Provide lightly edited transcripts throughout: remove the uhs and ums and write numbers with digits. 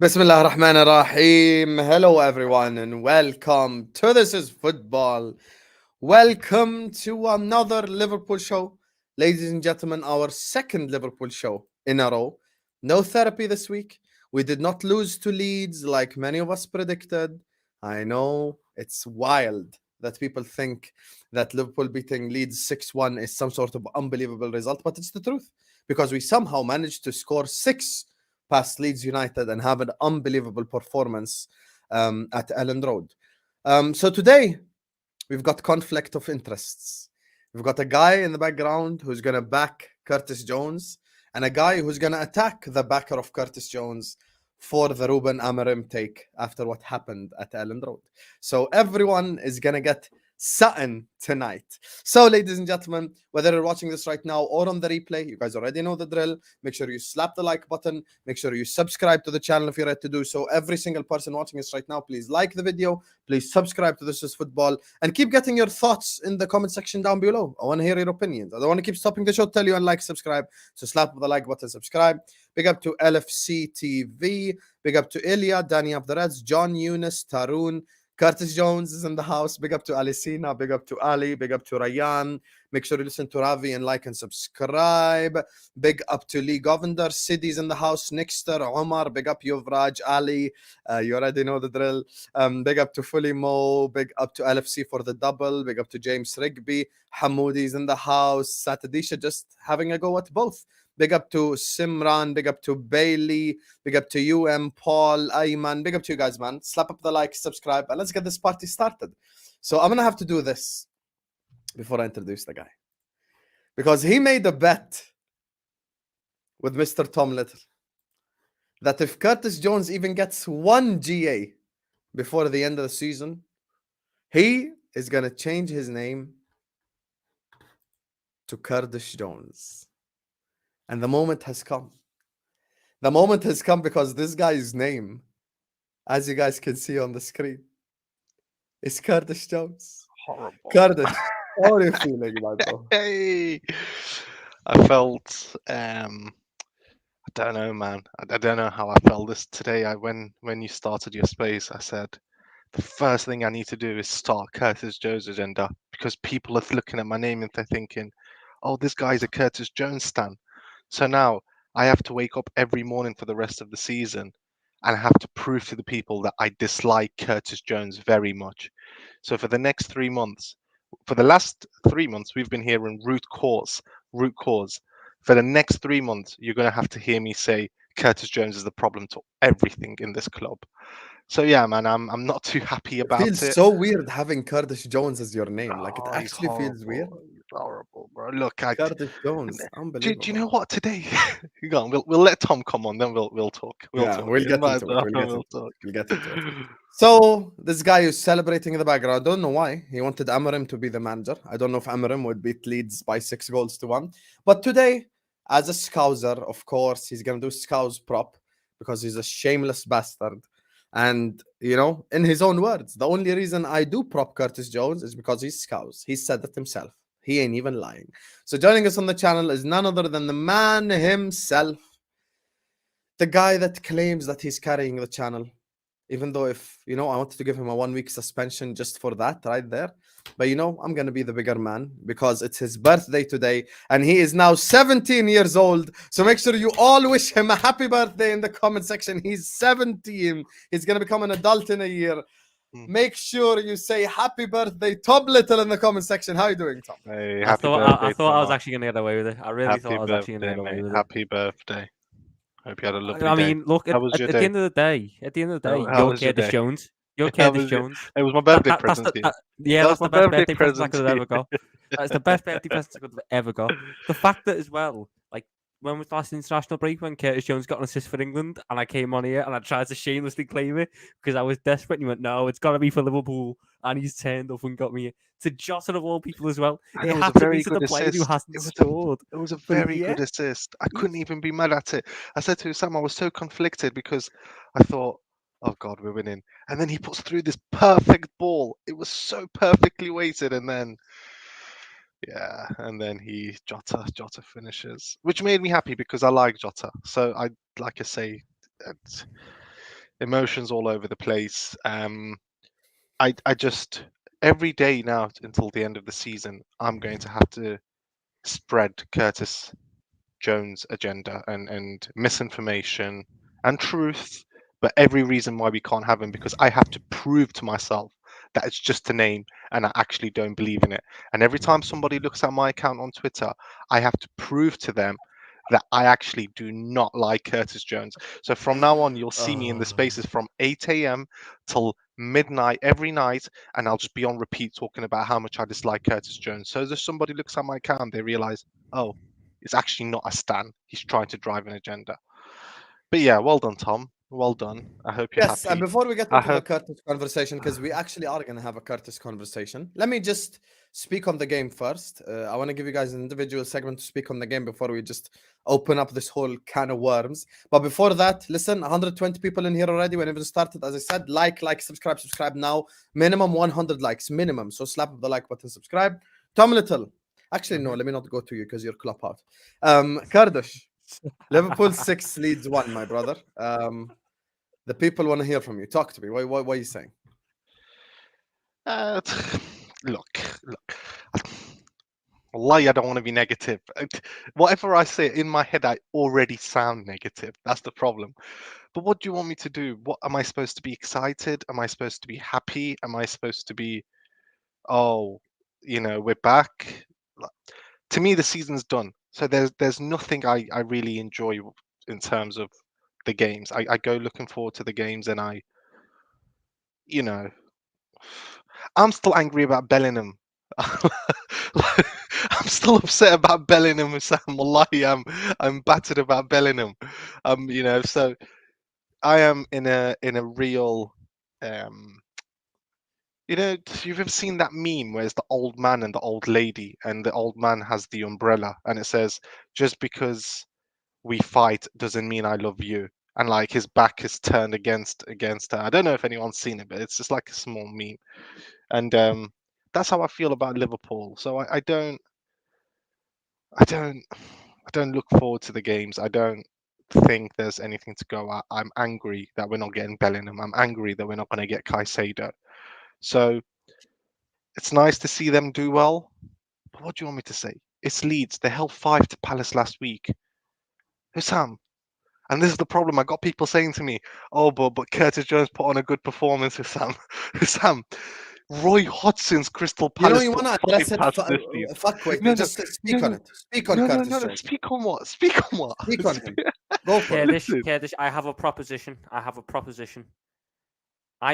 Bismillah ar-Rahman ar-Rahim. Hello, everyone, and welcome to This is Football. Welcome to another Liverpool show. Ladies and gentlemen, our second Liverpool show in a row. No therapy this week. We did not lose to Leeds like many of us predicted. I know it's wild that people think that Liverpool beating Leeds 6-1 is some sort of unbelievable result, but it's the truth because we somehow managed to score six past Leeds United and have an unbelievable performance at Elland Road. So today, we've got conflict of interests. We've got a guy in the background who's going to back Curtis Jones and a guy who's going to attack the backer of Curtis Jones for the Ruben Amorim take after what happened at Elland Road. So everyone is going to get something tonight. So, ladies and gentlemen, whether you're watching this right now or on the replay, you guys already know the drill. Make sure you slap the like button. Make sure you subscribe to the channel if you're ready to do so. Every single person watching this right now, please like the video. Please subscribe to This is Football. And keep getting your thoughts in the comment section down below. I want to hear your opinions. I don't want to keep stopping the show, tell you and like, subscribe. So slap the like button, subscribe. Big up to LFC TV. Big up to Ilya, Danny of the Reds, John Eunice, Tarun. Curtis Jones is in the house. Big up to Alisina. Big up to Ali. Big up to Ryan. Make sure you listen to Ravi and like and subscribe. Big up to Lee Govender. Siddi's in the house. Nixter, Omar. Big up Yuvraj, Ali. You already know the drill. Big up to Fully Mo. Big up to LFC for the double. Big up to James Rigby. Hamoodi's in the house. Satadisha just having a go at both. Big up to Simran, big up to Bailey, big up to Paul, Ayman, big up to you guys, man. Slap up the like, subscribe, and let's get this party started. So I'm going to have to do this before I introduce the guy. Because he made a bet with Mr. Tom Little that if Curtis Jones even gets one GA before the end of the season, he is going to change his name to Kurdish Jones. And the moment has come. The moment has come because this guy's name, as you guys can see on the screen, is Kurdish Jones. Horrible. Kurdish, how are you feeling, my bro? Hey, I felt I don't know, man. I don't know how I felt this today. When you started your space, I said the first thing I need to do is start Curtis Jones agenda because people are looking at my name and they're thinking, "Oh, this guy's a Curtis Jones stan." So now I have to wake up every morning for the rest of the season and have to prove to the people that I dislike Curtis Jones very much. So for the next 3 months, for the last 3 months, we've been hearing root cause. For the next 3 months, you're going to have to hear me say Curtis Jones is the problem to everything in this club. So yeah, man, I'm not too happy It about feels it. so weird having Kurdish Jones as your name. Like, it Oh, he's actually feels weird. horrible. He's horrible, bro. Look, Kurdish Jones, do you know unbelievable. what today? Go on, we'll let Tom come on, then we'll talk. Yeah, we'll It get might as into it. well, We'll get we'll into it. talk. We'll get into it. So this guy is celebrating in the background. I don't know why. He wanted Amorim to be the manager. I don't know if Amorim would beat Leeds by 6 goals to 1. But today, as a Scouser, of course, he's gonna do Scouse prop because he's a shameless bastard. And you know, in his own words, the only reason I do prop Curtis Jones is because he's Scouse. He said that himself. He ain't even lying. So joining us on the channel is none other than the man himself, the guy that claims that he's carrying the channel, even though if I wanted to give him a 1 week suspension just for that right there. But I'm gonna be the bigger man because it's his birthday today and he is now 17 years old. So make sure you all wish him a happy birthday in the comment section. He's 17. He's gonna become an adult in a year. Make sure you say happy birthday, Tom Little, in the comment section. How are you doing, Tom? Hey, I happy thought birthday, I thought I was Tom. actually going to get away with it. I really thought I was actually going to get away mate. with it. Happy birthday. Hope you had a lovely I day. mean, look, How was your at day? the end of the day, How you're was your Curtis day? Jones. You're How Curtis was your- Jones. It was my birthday That's present to you. yeah, That that's was the my best birthday birthday present I present could have to ever got. That's the best birthday present I could have ever got. The fact that as well, like when was the last international break when Curtis Jones got an assist for England and I came on here and I tried to shamelessly claim it because I was desperate and you went, no, it's got to be for Liverpool, and he's turned up and got me to Jota of all people as well. And It it was had a to be very to good the player who assist. hasn't scored. It was a But very yeah, good assist. I couldn't even be mad at it. I said to Sam, I was so conflicted because I thought, oh God, we're winning. And then he puts through this perfect ball. It was so perfectly weighted. And then, yeah, and then Jota finishes, which made me happy because I like Jota. So like I say, emotions all over the place. I just every day now until the end of the season, I'm going to have to spread Curtis Jones' agenda and misinformation and truth, but every reason why we can't have him, because I have to prove to myself that it's just a name and I actually don't believe in it. And every time somebody looks at my account on Twitter, I have to prove to them that I actually do not like Curtis Jones. So from now on, you'll see me in the spaces from 8 a.m. till midnight every night, and I'll just be on repeat talking about how much I dislike Curtis Jones. So as somebody looks at my account, they realize, oh, it's actually not a stan. He's trying to drive an agenda. But yeah, well done, Tom. Well done. I hope you're Yes, and happy. before we get I into the hope. Curtis conversation, because we actually are going to have a Curtis conversation, let me just speak on the game first. I want to give you guys an individual segment to speak on the game before we just open up this whole can of worms. But before that, listen, 120 people in here already. We even started. As I said, like, subscribe now. Minimum 100 likes, minimum. So slap the like button, subscribe. Tom Little. Actually, no, let me not go to you because you're Klopp out. Kurdish. Liverpool 6, Leeds 1, my brother. The people want to hear from you. Talk to me. What are you saying? Uh, look. Wallahi, I don't want to be negative. Whatever I say in my head, I already sound negative. That's the problem. But what do you want me to do? What am I supposed to be excited? Am I supposed to be happy? Am I supposed to be, oh, we're back? To me, the season's done. So there's nothing I really enjoy in terms of the games. I go looking forward to the games, and you know, I'm still angry about Bellingham. I'm still upset about Bellingham, Sam. Wallahi, I'm battered about Bellingham. So I am in a real you've ever seen that meme where it's the old man and the old lady, and the old man has the umbrella, and it says, "Just because we fight doesn't mean I love you." And like his back is turned against her. I don't know if anyone's seen it, but it's just like a small meme. And that's how I feel about Liverpool. So I don't look forward to the games. I don't think there's anything to go at. I'm angry that we're not getting Bellingham. I'm angry that we're not going to get Caicedo. So it's nice to see them do well. But what do you want me to say? It's Leeds. They held 5 to Palace last week. Husam. And this is the problem. I got people saying to me, "Oh, but Curtis Jones put on a good performance, Husam." Husam, Roy Hodgson's Crystal Palace You put want to 5 address it? past this season. Fuck, wait. No, no, Just speak no, on no, it. Speak on Curtis no. Jones. Speak on what? Speak on what? Speak on him. Go for it. Listen. Kurdish, I have a proposition. I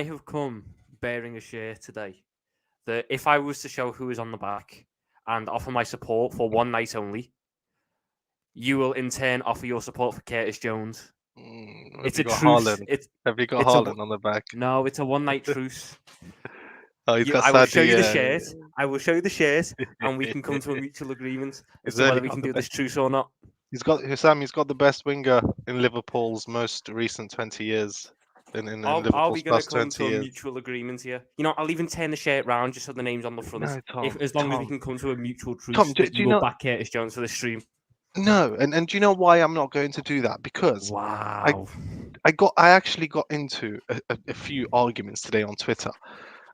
have come bearing a shirt today that if I was to show who is on the back and offer my support for one night only, you will in turn offer your support for Curtis Jones. It's a truce. Have you got Haaland on the back? No, it's a one-night truce. Oh, he's got I will show you the Sadio. shirt. I will show you the shirt, and we can come to a mutual agreement as to whether we can do this truce or not. He's got the best winger in Liverpool's most recent 20 years. In Are we Liverpool's going to past come 20 to a years. mutual agreement here? I'll even turn the shirt round just so the name's on the front. No, Tom, As long as we Tom. can come to a mutual truce Tom, that you will back Curtis Jones for the stream. No, and do you know why I'm not going to do that? Because Wow. I actually got into a few arguments today on Twitter.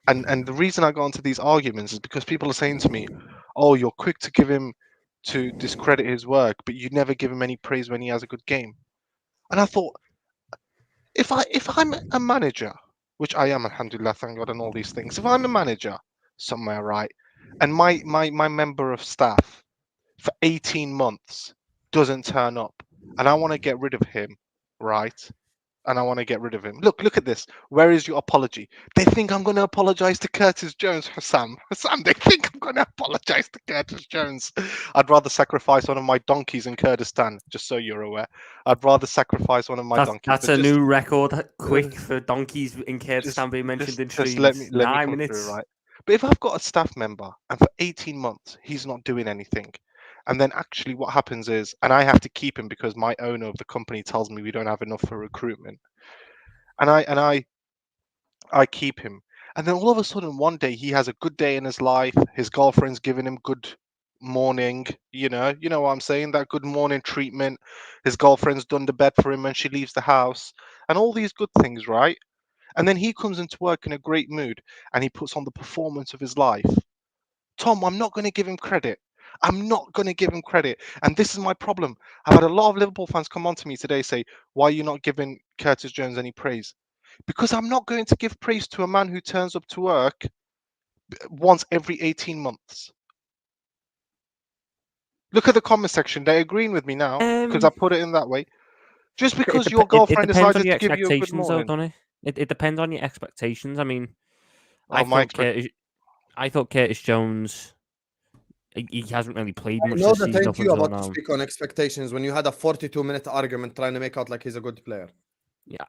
And the reason I got into these arguments is because people are saying to me, "Oh, you're quick to discredit his work, but you never give him any praise when he has a good game." And I thought, if I'm a manager, which I am, alhamdulillah, thank God, and all these things, if I'm a manager somewhere, right, and my member of staff for 18 months doesn't turn up, and I want to get rid of him, right? And I want to get rid of him. Look at this. Where is your apology? They think I'm going to apologize to Curtis Jones, Husam. They think I'm going to apologize to Curtis Jones. I'd rather sacrifice one of my donkeys in Kurdistan, just so you're aware. I'd rather sacrifice one of my donkeys. That's a new record, quick, for donkeys in Kurdistan being mentioned in streams. Just let me 9 come minutes. through, right? But if I've got a staff member and for 18 months he's not doing anything, and then actually what happens is, and I have to keep him because my owner of the company tells me we don't have enough for recruitment, and I keep him, and then all of a sudden one day he has a good day in his life, his girlfriend's giving him good morning, you know what I'm saying, that good morning treatment. His girlfriend's done the bed for him when she leaves the house, and all these good things, right? And then he comes into work in a great mood and he puts on the performance of his life. Tom, I'm not going to give him credit. I'm not going to give him credit. And this is my problem. I've had a lot of Liverpool fans come on to me today say, why are you not giving Curtis Jones any praise? Because I'm not going to give praise to a man who turns up to work once every 18 months. Look at the comment section. They're agreeing with me now because I put it in that way. Just because your girlfriend depends on decided your to give you a good expectations, though, morning. doesn't it? It depends on your expectations. I mean, Oh, I thought Curtis Jones. He hasn't really played I much know this that season ain't up you until about to now. speak on expectations when you had a 42-minute argument trying to make out like he's a good player. Yeah.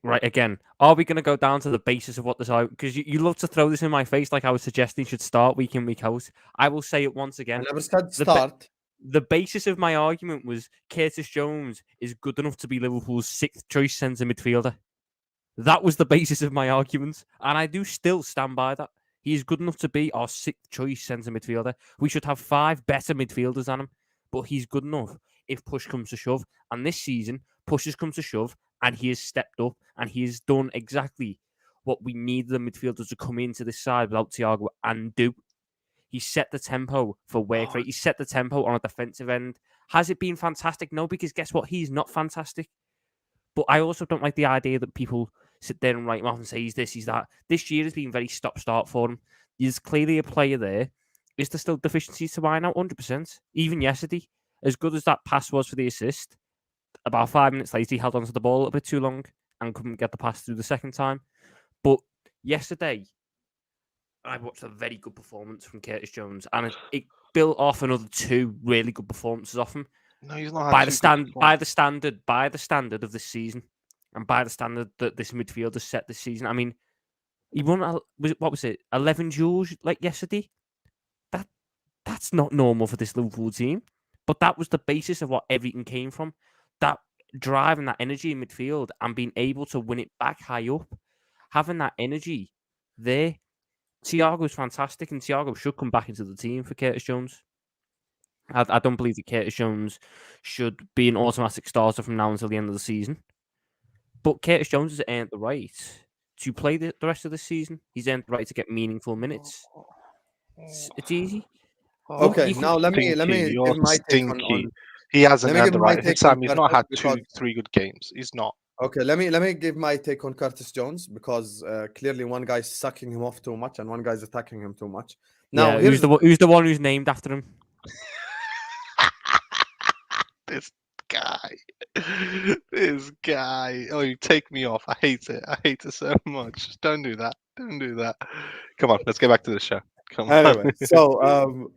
Right, again, are we going to go down to the basis of what this are? Because you love to throw this in my face like I was suggesting should start week in, week out. I will say it once I again. never said The start. The basis of my argument was Curtis Jones is good enough to be Liverpool's 6th choice centre midfielder. That was the basis of my argument. And I do still stand by that. He is good enough to be our 6th choice centre midfielder. We should have 5 better midfielders than him. But he's good enough if push comes to shove. And this season, push has come to shove. And he has stepped up. And he has done exactly what we need the midfielders to come into this side without Thiago and do. He set the tempo for work rate. He set the tempo on a defensive end. Has it been fantastic? No, because guess what? He's not fantastic. But I also don't like the idea that people sit there and write him off and say he's this, he's that. This year has been very stop-start for him. There's clearly a player there. Is there still deficiencies to iron out? 100%. Even yesterday, as good as that pass was for the assist, about 5 minutes later, he held onto the ball a little bit too long and couldn't get the pass through the second time. But yesterday, I watched a very good performance from Curtis Jones, and it built off another 2 really good performances off him. No, he's not By the standard of this season, and by the standard that this midfielder set this season. I mean, he won. What was it? 11 duels like yesterday. That's not normal for this Liverpool team, but that was the basis of what everything came from. That drive and that energy in midfield, and being able to win it back high up, having that energy there. Thiago's fantastic, and Thiago should come back into the team for Curtis Jones. I don't believe that Curtis Jones should be an automatic starter from now until the end of the season. But Curtis Jones has earned the right to play the rest of the season. He's earned the right to get meaningful minutes. It's easy. Okay, now let me give my take on. He hasn't earned the right. Husam, he's not had 2-3 good games. He's not. Okay, let me give my take on Curtis Jones because clearly one guy's sucking him off too much and one guy's attacking him too much. Now, who's the one who's named after him? This guy. Oh, you take me off. I hate it so much. Don't do that. Come on, let's get back to the show. Come on. Anyway, so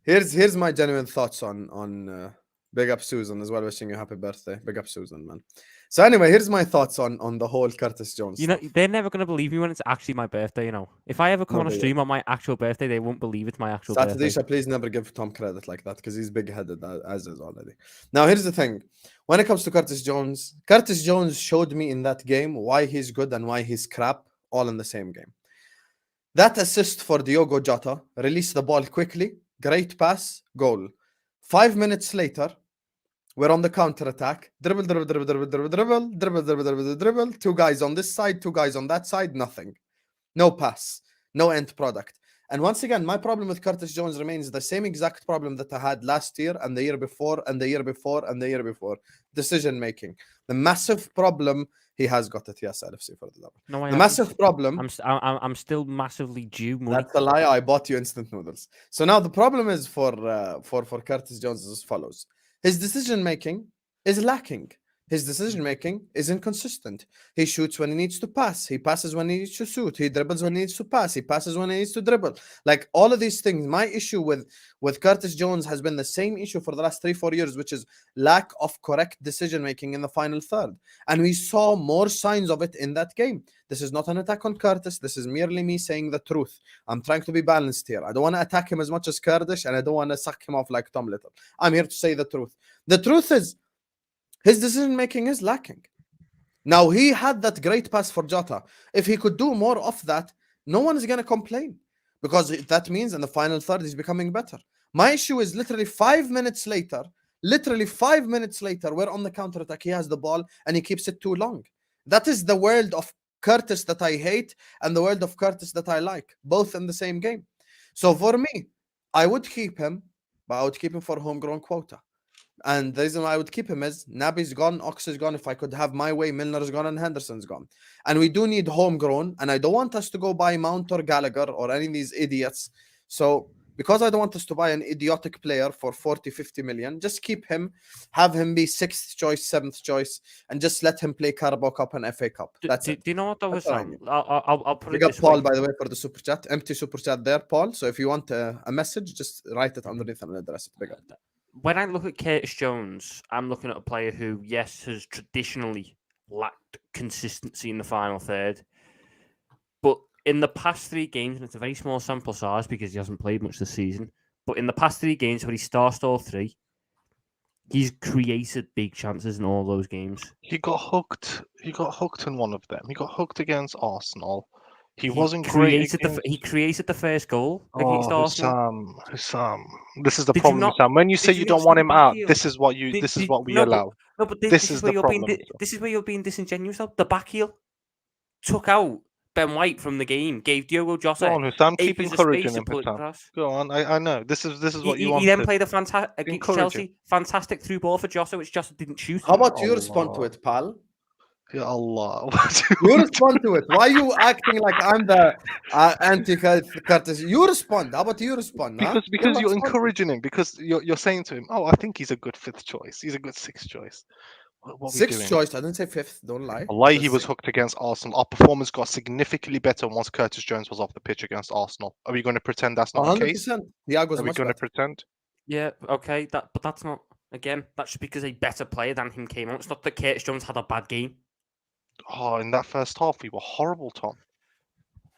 here's my genuine thoughts on big up Susan as well, wishing you happy birthday. Big up Susan, man. So anyway, here's my thoughts on the whole Curtis Jones You know, stuff. they're never going to believe me when it's actually my birthday, you know. If I ever come on a stream on my actual birthday, they won't believe it's my actual birthday. Satadisha, please never give Tom credit like that because he's big-headed as is already. Now, here's the thing. When it comes to Curtis Jones showed me in that game why he's good and why he's crap all in the same game. That assist for Diogo Jota, release the ball quickly, great pass, goal. 5 minutes later, we're on the counter attack. Dribble. 2 guys on this side, 2 guys on that side, nothing. No pass, no end product. And once again, my problem with Curtis Jones remains the same exact problem that I had last year and the year before and the year before and the year before. Decision making. The massive problem he has got it. Yes, LFC for the double. No, the massive problem. I'm still massively due money. That's a lie. I bought you instant noodles. So now the problem is for Curtis Jones is as follows. His decision making is lacking. His decision making is inconsistent. He shoots when he needs to pass. He passes when he needs to shoot. He dribbles when he needs to pass. He passes when he needs to dribble. Like all of these things, my issue with Curtis Jones has been the same issue for the last 3-4 years, which is lack of correct decision making in the final third. And we saw more signs of it in that game. This is not an attack on Curtis. This is merely me saying the truth. I'm trying to be balanced here. I don't want to attack him as much as Kurdish, and I don't want to suck him off like Tom Little. I'm here to say the truth. The truth is, his decision making is lacking. Now, he had that great pass for Jota. If he could do more of that, no one is going to complain because that means in the final third he's becoming better. My issue is literally 5 minutes later, we're on the counter attack. He has the ball and he keeps it too long. That is the world of Curtis that I hate and the world of Curtis that I like, both in the same game. So for me, I would keep him, but I would keep him for homegrown quota. And the reason why I would keep him is Naby's gone, Ox is gone. If I could have my way, Milner's gone and Henderson's gone. And we do need homegrown. And I don't want us to go buy Mount or Gallagher or any of these idiots. So because I don't want us to buy an idiotic player for 40, 50 million, just keep him, have him be 6th choice, 7th choice, and just let him play Carabao Cup and FA Cup. That's it. Do you know what that was? That's all I I'll put We it got this Paul, way. by the way, for the super chat. Empty super chat there, Paul. So if you want a message, just write it underneath and address it. Big up. When I look at Curtis Jones, I'm looking at a player who, yes, has traditionally lacked consistency in the final third. But in the past 3 games, and it's a very small sample size because he hasn't played much this season, but in the past 3 games where he started all 3, he's created big chances in all those games. He got hooked. He got hooked in one of them. He got hooked against Arsenal. He wasn't great. He created the first goal against Arsenal. Husam. This is the Did you problem, not- Husam. When you say did you you don't not want see him the out, back this is what you. Did- This is did- what we no, but- allow. No, but This this is is the where you're problem. this is where you're being disingenuous. Though. The back heel took out Ben White from the game, gave Diogo Jota Go on, Husam. Keep acres of space encouraging to him, pull it Husam. across. Go on. I know. This is what you He wanted. then played a fantastic against Encouraging. Chelsea. Fantastic through ball for Jota, which Jota didn't shoot. How about you Allah. respond to it, pal? Ya Allah. You respond to it. Why are you acting like I'm the anti-Curtis? You respond. How about you respond? Huh? Because Yalla, you're respond. encouraging him. Because you're saying to him, "Oh, I think he's a good 5th choice. He's a good 6th choice." What are we 6th doing? choice. I didn't say 5th. Don't lie. Allah, Just he was 6th. hooked against Arsenal. Our performance got significantly better once Curtis Jones was off the pitch against Arsenal. Are we going to pretend that's not the case? 100%. Thiago's Are we much going to better. pretend? Yeah, okay, but that's not. Again, that's just because a better player than him came on. It's not that Curtis Jones had a bad game. Oh, in that first half, we were horrible, Tom.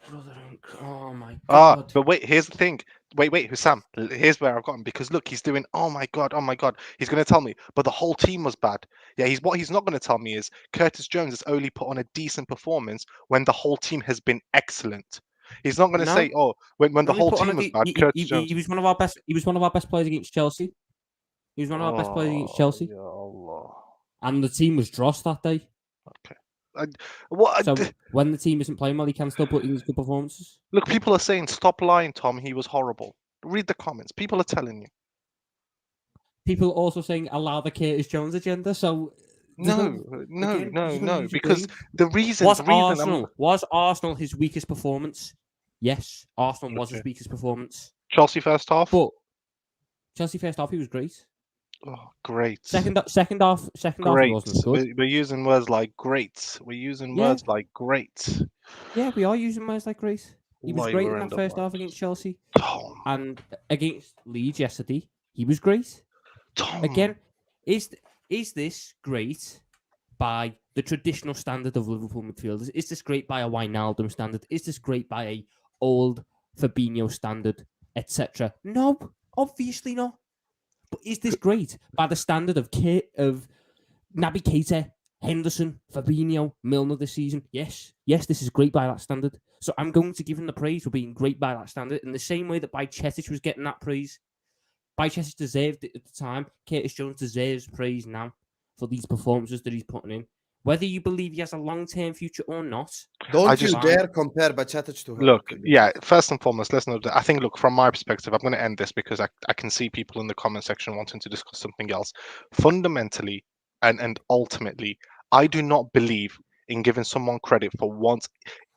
Brother, oh my god. But wait, here's the thing. Wait, Husam. Here's where I've gotten, because look, he's doing. Oh my god. He's going to tell me, but the whole team was bad. Yeah, what he's not going to tell me is Curtis Jones has only put on a decent performance when the whole team has been excellent. He's not going to No. say, oh, when the No, he whole put on team a was de- bad, he- Curtis he- Jones. he was one of our best. He was one of our best players against Chelsea. He was one of our best players against Chelsea, Ya Allah. and the team was dross that day. Okay. What? So when the team isn't playing well, he can still put in his good performances. Look, people are saying, stop lying, Tom. He was horrible. Read the comments. People are telling you. People are also saying allow the Curtis Jones agenda. So No. Because the reason. Was Arsenal his weakest performance? Yes, Arsenal was his weakest performance. Chelsea first half. But Chelsea first half, he was great. Oh, great. Second half, Great. he wasn't as good. We're using words like great. We're using words like great. Yeah, we are using words like great. He was Why great we're in in that the first world. half against Chelsea. Tom. And against Leeds yesterday, he was great. Tom. Again, is this great by the traditional standard of Liverpool midfielders? Is this great by a Wijnaldum standard? Is this great by a old Fabinho standard, etc.? No, obviously not. But is this great by the standard of Naby Keita, Henderson, Fabinho, Milner this season? Yes, this is great by that standard. So I'm going to give him the praise for being great by that standard in the same way that Bajcetic was getting that praise. Bajcetic deserved it at the time. Curtis Jones deserves praise now for these performances that he's putting in. Whether you believe he has a long-term future or not. Don't you dare compare Bajcetic to him. Look, yeah, first and foremost, let's know that I think, look, from my perspective, I'm going to end this because I can see people in the comment section wanting to discuss something else. Fundamentally and ultimately, I do not believe in giving someone credit for once.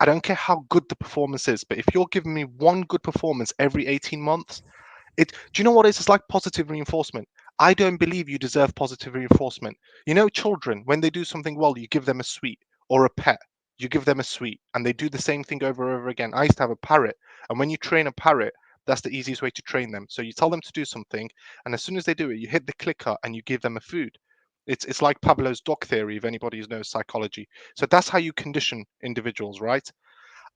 I don't care how good the performance is, but if you're giving me one good performance every 18 months, do you know what it is? It's like positive reinforcement. I don't believe you deserve positive reinforcement. You know, children, when they do something well, you give them a sweet, or a pet, you give them a sweet, and they do the same thing over and over again. I used to have a parrot, and when you train a parrot, that's the easiest way to train them. So you tell them to do something, and as soon as they do it, you hit the clicker and you give them a food. It's like Pavlov's dog theory, if anybody knows psychology. So that's how you condition individuals, right?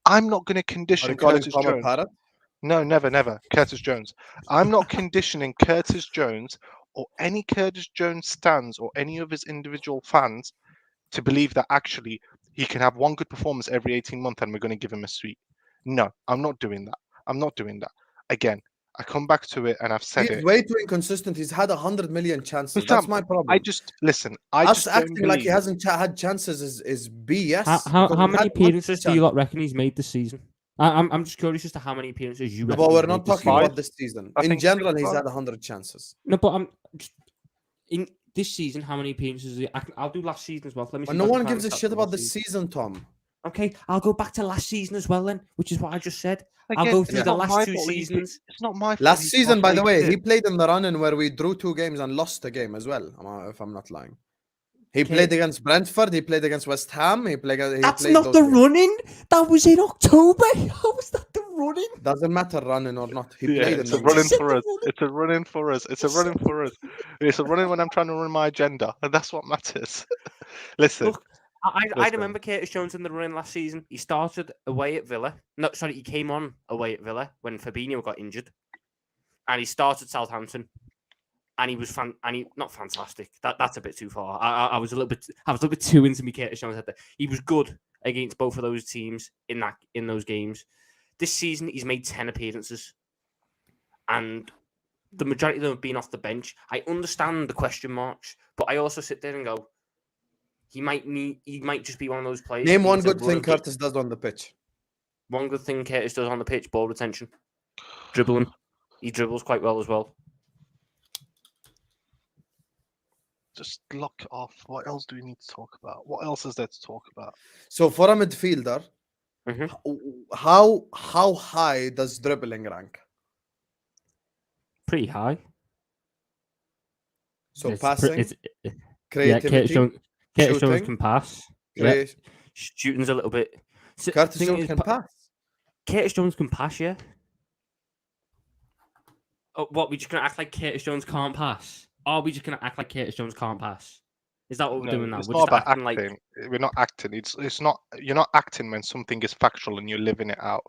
I'm not going to condition Curtis Jones. No, never. Curtis Jones. I'm not conditioning Curtis Jones or any Curtis Jones stands or any of his individual fans to believe that actually he can have one good performance every 18 months and we're going to give him a sweet. No, I'm not doing that. Again, I come back to it, and I've said He's it. way too inconsistent. He's had 100 million chances. That's my problem. I just listen. I Us just acting don't like he believe. hasn't had chances is BS. How because how he's many had appearances do you chances. lot reckon he's made this season? I'm just curious as to how many appearances you No, reckon but he's we're made not this talking season. about this season. I In think general, he's 65. had 100 chances. No, but I'm in this season. How many appearances? I'll do last season as well. Let me. But see no if I can one find gives a the stats shit for about last this season. season, Tom. Okay, I'll go back to last season as well then, which is what I just said. I'll Again, go it's through the not last my 2 fault seasons. It's not my fault. Last he season, by the started way, shit. he played in the run-in where we drew 2 games and lost a game as well, if I'm not lying. He played against Brentford. He played against West Ham. He played That's those not the games. running. That was in October. How was that the running? Doesn't matter running or not. He Yeah, played in it's the a running said for the us. running. It's a running for us. It's a running for us. It's a running when I'm trying to run my agenda, and that's what matters. Listen, Look, I listen. remember Curtis Jones in the running last season. He started away at Villa. No, sorry, he came on away at Villa when Fabinho got injured, and he started Southampton. And he was not fantastic. That's a bit too far. I was a little bit too into me. Curtis Jones there. He was good against both of those teams in those games. This season, he's made 10 appearances, and the majority of them have been off the bench. I understand the question marks, but I also sit there and go, he might just be one of those players. Name one good thing Curtis does on the pitch. One good thing Curtis does on the pitch: ball retention, dribbling. He dribbles quite well as well. Just lock off. What else do we need to talk about? What else is there to talk about? So for a midfielder, how high does dribbling rank? Pretty high. So passing, creativity, Curtis Jones can pass. Yeah. Shooting's a little bit. Curtis Jones can pass. Curtis Jones can pass, yeah. Oh, what, we just gonna act like Curtis Jones can't pass? Or are we just gonna act like Curtis Jones can't pass? Is that what we're doing now? It's We're not just about acting acting. like We're not acting. It's not. You're not acting when something is factual and you're living it out.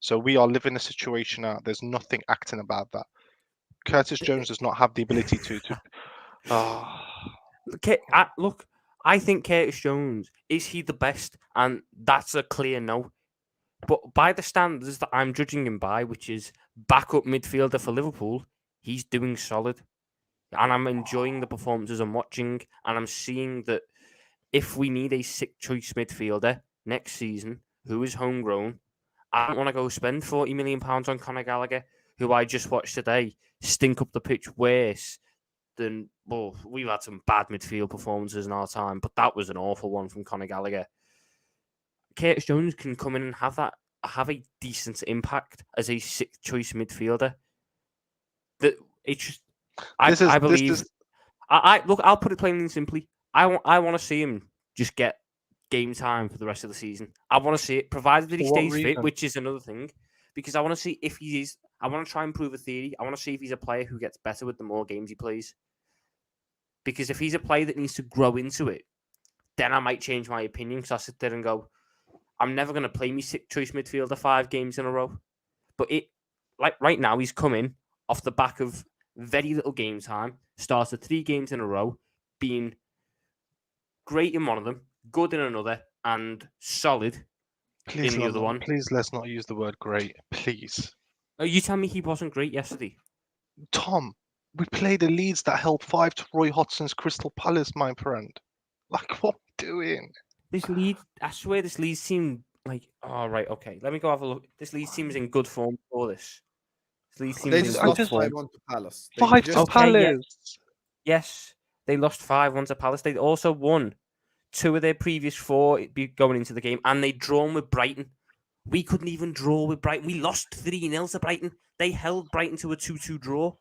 So we are living a situation out. There's nothing acting about that. Curtis Jones does not have the ability to. Look, I think Curtis Jones, is he the best? And that's a clear no. But by the standards that I'm judging him by, which is backup midfielder for Liverpool, he's doing solid. And I'm enjoying the performances I'm watching. And I'm seeing that if we need a sick choice midfielder next season who is homegrown, I don't want to go spend £40 million on Conor Gallagher, who I just watched today stink up the pitch worse than, well, we've had some bad midfield performances in our time, but that was an awful one from Conor Gallagher. Curtis Jones can come in and have a decent impact as a sixth choice midfielder. That it's just, I believe. Look, I'll put it plainly and simply. I want to see him just get game time for the rest of the season. I want to see it, provided that he stays fit, which is another thing, because I want to see if he is. I want to try and prove a theory. I want to see if he's a player who gets better with the more games he plays. Because if he's a player that needs to grow into it, then I might change my opinion. Because I sit there and go, I'm never going to play me sixth choice midfielder 5 games in a row. But right now, he's coming off the back of very little game time, started 3 games in a row, being great in one of them, good in another, and solid in the other one. Please, let's not use the word great. Please. Oh, you tell me he wasn't great yesterday. Tom, we played the Leeds that held 5 to Roy Hodgson's Crystal Palace, my friend. Like, what are we doing? I swear this Leeds team, right, okay. Let me go have a look. This Leeds team is in good form for this. They just lost 5-1 to Palace. 5 to Palace. Yes, they lost 5-1 to Palace. They also won 2 of their previous 4 going into the game, and they'd drawn with Brighton. We couldn't even draw with Brighton. We lost 3-0 to Brighton. They held Brighton to a 2-2 draw.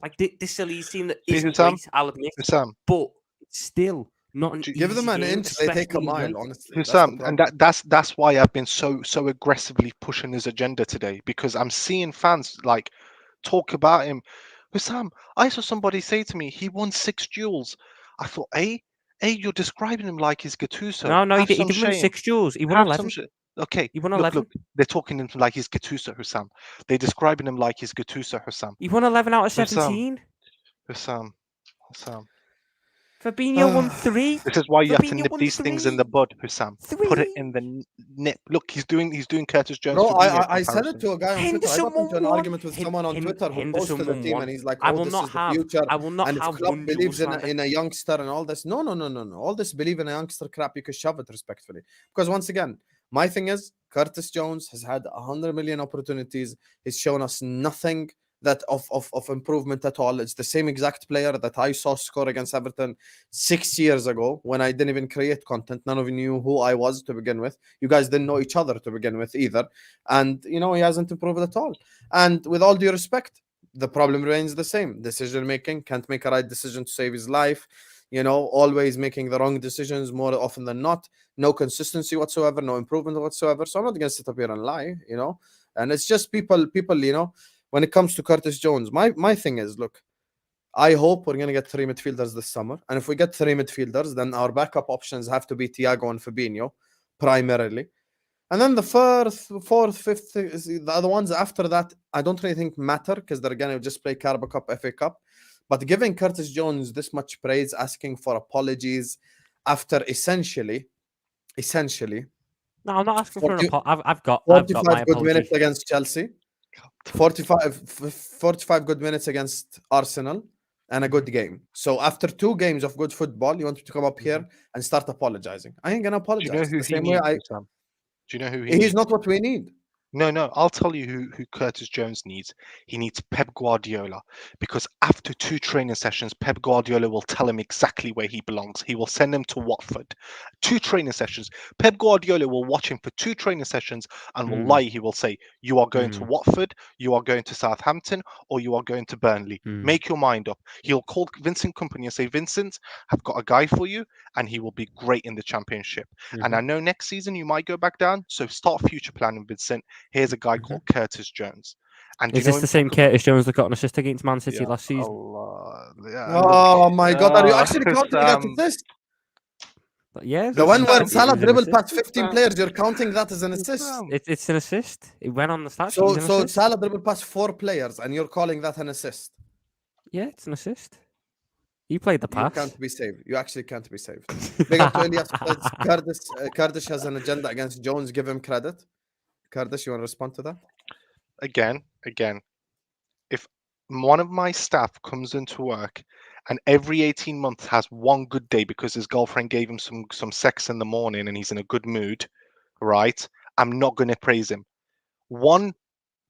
Like, this is a Leeds team that isn't great, I'll admit. Husam. But it's still not an give them an game, inch, they take a mile, honestly. Husam, and that's why I've been so aggressively pushing his agenda today, because I'm seeing fans talk about him. Husam, I saw somebody say to me, he won 6 duels. I thought, you're describing him like he's Gattuso. No, he didn't win 6 duels. He won 11. Okay, he won 11. Look, they're talking him like he's Gattuso, Husam. They're describing him like he's Gattuso, Husam. He won 11 out of 17. Husam. Fabinho won 3. This is why you have to Fabinho nip won these things in the 3. bud, Husam. Put it 3. in the nip. Look, he's doing Curtis Jones. Bro, Fabinho I said it comparison. to a guy on Twitter. I Henderson got into won an 1. argument with someone on Twitter who Henderson posted a won team, 1. and he's like, I "Oh, will this not is the have. future." I will not And if have Klopp one believes Jules Van in a youngster and all this, no. All this believe in a youngster crap, you can shove it respectfully. Because once again, my thing is Curtis Jones has had 100 million opportunities. He's shown us nothing that of improvement at all. It's the same exact player that I saw score against Everton 6 years ago when I didn't even create content. None of you knew who I was to begin with. You guys didn't know each other to begin with either. And, you know, he hasn't improved at all. And with all due respect, the problem remains the same. Decision making, can't make a right decision to save his life. You know, always making the wrong decisions more often than not. No consistency whatsoever, no improvement whatsoever. So I'm not going to sit up here and lie, you know. And it's just people, you know, when it comes to Curtis Jones, my thing is, look, I hope we're going to get 3 midfielders this summer. And if we get 3 midfielders, then our backup options have to be Thiago and Fabinho, primarily. And then the fourth, fifth, the other ones after that, I don't really think matter because they're going to just play Carabao Cup, FA Cup. But giving Curtis Jones this much praise, asking for apologies after essentially, No, I'm not asking for an 40 apology. I've got 45 my good minutes apology. against Chelsea, 45 good minutes against Arsenal, and a good game. So after 2 games of good football, you want me to come up here and start apologizing? I ain't gonna Do you know apologize. who The he same way needs, Husam? Do you know who he he's needs? not what we need. No, I'll tell you who Curtis Jones needs. He needs Pep Guardiola, because after 2 training sessions, Pep Guardiola will tell him exactly where he belongs. He will send him to Watford. 2 training sessions. Pep Guardiola will watch him for 2 training sessions and will lie. He will say, you are going to Watford, you are going to Southampton, or you are going to Burnley. Make your mind up. He'll call Vincent Kompany and say, Vincent, I've got a guy for you, and he will be great in the Championship. And I know next season you might go back down, so start future planning, Vincent. Here's a guy called Curtis Jones. And Is this the same Curtis Jones that got an assist against Man City last season? Oh my God, are you actually counting that as this? Yeah, The one where Salah dribbled assist. past 15 players, you're counting that as an assist. It's an assist. It went on the stat sheet. So Salah dribbled past 4 players, and you're calling that an assist? Yeah, it's an assist. He played the pass. You can't be saved. You actually can't be saved. Big up to Elias. Kurdish has an agenda against Jones. Give him credit. Kurdish, you want to respond to that? Again, if one of my staff comes into work and every 18 months has one good day because his girlfriend gave him some sex in the morning and he's in a good mood, right? I'm not going to praise him.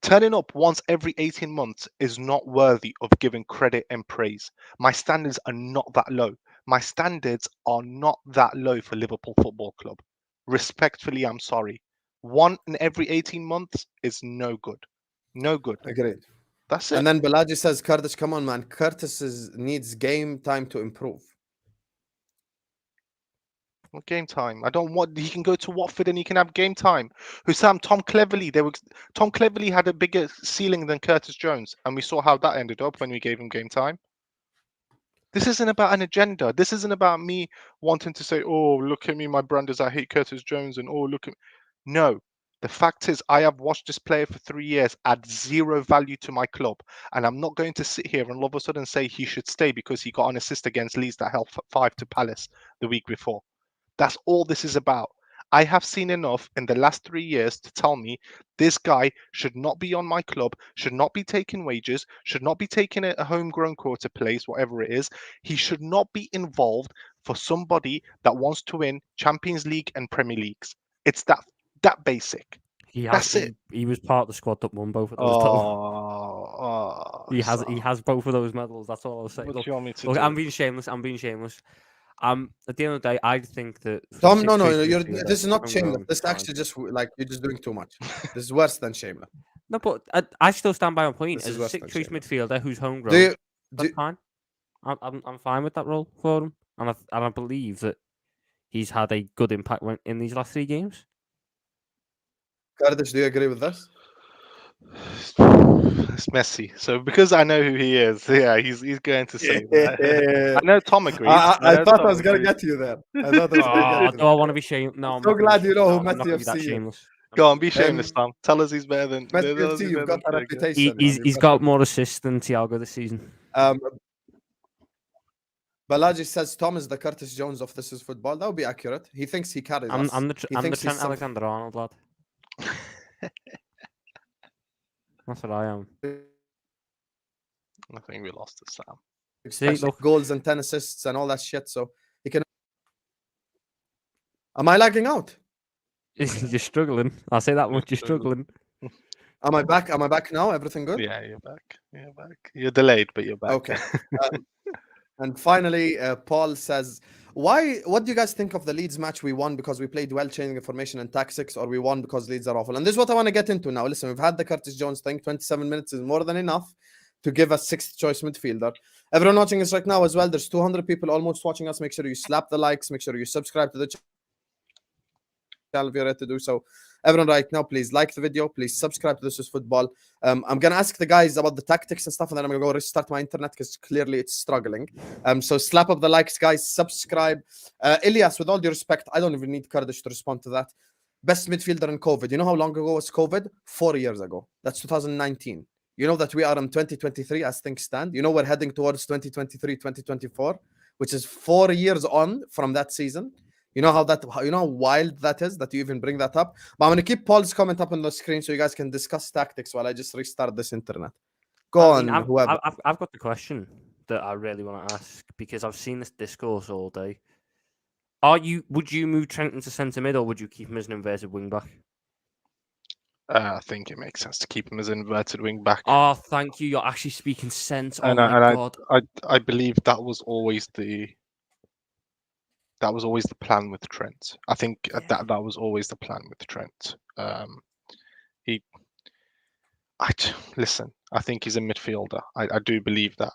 Turning up once every 18 months is not worthy of giving credit and praise. My standards are not that low. My standards are not that low for Liverpool Football Club. Respectfully, I'm sorry. 1 in every 18 months is no good. No good. Agreed. That's it. And then Balaji says, Kurdish, come on, man. Curtis needs game time to improve. What game time? I don't want. He can go to Watford and he can have game time. Husam, Tom Cleverley had a bigger ceiling than Curtis Jones, and we saw how that ended up when we gave him game time. This isn't about an agenda. This isn't about me wanting to say, "Oh, look at me, my brand is I hate Curtis Jones," and "Oh, look at." No, the fact is, I have watched this player for 3 years add 0 value to my club, and I'm not going to sit here and all of a sudden say he should stay because he got an assist against Leeds that held 5 to Palace the week before. That's all this is about. I have seen enough in the last 3 years to tell me this guy should not be on my club, should not be taking wages, should not be taking a homegrown quarter place, whatever it is. He should not be involved for somebody that wants to win Champions League and Premier Leagues. It's that basic. That's it. He was part of the squad that won both of those. He has both of those medals. That's all I'll say. What do you want me to look, do? I'm being shameless. At the end of the day, I think that Tom, no, this is not shameless. This is actually just like you're just doing too much. This is worse than shameless. No, but I still stand by my point. This As is a worse 6th than choice shameless. midfielder who's homegrown, that's fine. I'm fine with that role for him, and I believe that he's had a good impact in these last 3 games. Kurdish, do you agree with this? It's messy. So because I know who he is, yeah, he's going to say that. I know Tom agrees. I thought I was going to get you there. I thought I was going to get you. Do I want to be shameless? No, I'm so glad you know who I'm Messi not going to be that FC is. shameless. Go on, be shameless, Tom. Tell us he's better than. Messi FC, you've got a reputation. He's got more assists than Thiago this season. Balaji says Tom is the Curtis Jones of This Is Football. That would be accurate. He thinks he carries us. I'm the He I'm the thinks he's Trent some- Alexander-Arnold lad. That's what I am. I think we lost to Sam. See, look. goals and 10 assists and all that shit. So he can. Am I lagging out? You're struggling. I'll say that much. You're struggling. Am I back? Am I back now? Everything good? Yeah, you're back. You're back. You're delayed, but you're back. Okay. And finally, Paul says, what do you guys think of the Leeds match we won because we played well, changing information and tactics, or we won because Leeds are awful? And this is what I want to get into now. Listen, we've had the Curtis Jones thing. 27 minutes is more than enough to give us sixth choice midfielder. Everyone watching us right now as well, there's 200 people almost watching us. Make sure you slap the likes. Make sure you subscribe to the channel if you're ready to do so. Everyone right now, please like the video. Please subscribe to This Is Football. I'm going to ask the guys about the tactics and stuff, and then I'm going to go restart my internet because clearly it's struggling. So slap up the likes, guys. Subscribe. Ilyas, with all due respect, I don't even need Kurdish to respond to that. Best midfielder in COVID. You know how long ago was COVID? 4 years ago. That's 2019. You know that we are in 2023 as things stand. You know we're heading towards 2023, 2024, which is 4 years on from that season. You know how wild that is that you even bring that up. But I'm going to keep Paul's comment up on the screen so you guys can discuss tactics while I just restart this internet. Whoever. I've got the question that I really want to ask because I've seen this discourse all day. Would you move Trent into centre mid or would you keep him as an inverted wing back? I think it makes sense to keep him as an inverted wing back. Oh, thank you. You're actually speaking sense. Oh And my God. I believe that was always the plan with Trent. I think that was always the plan with Trent. Listen, I think he's a midfielder. I do believe that.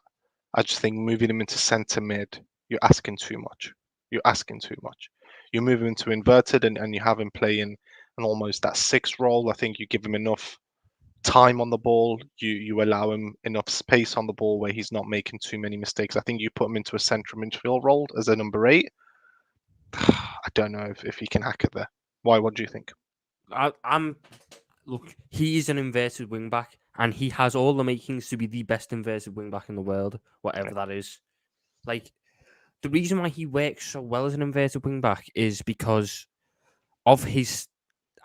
I just think moving him into centre mid, you're asking too much. You're asking too much. You move him into inverted and you have him playing an almost that 6 role. I think you give him enough time on the ball. You allow him enough space on the ball where he's not making too many mistakes. I think you put him into a central midfield role as a number 8. I don't know if he can hack it there. Why? What do you think? Look, he is an inverted wing back, and he has all the makings to be the best inverted wing back in the world, whatever that is. Like, the reason why he works so well as an inverted wing back is because of his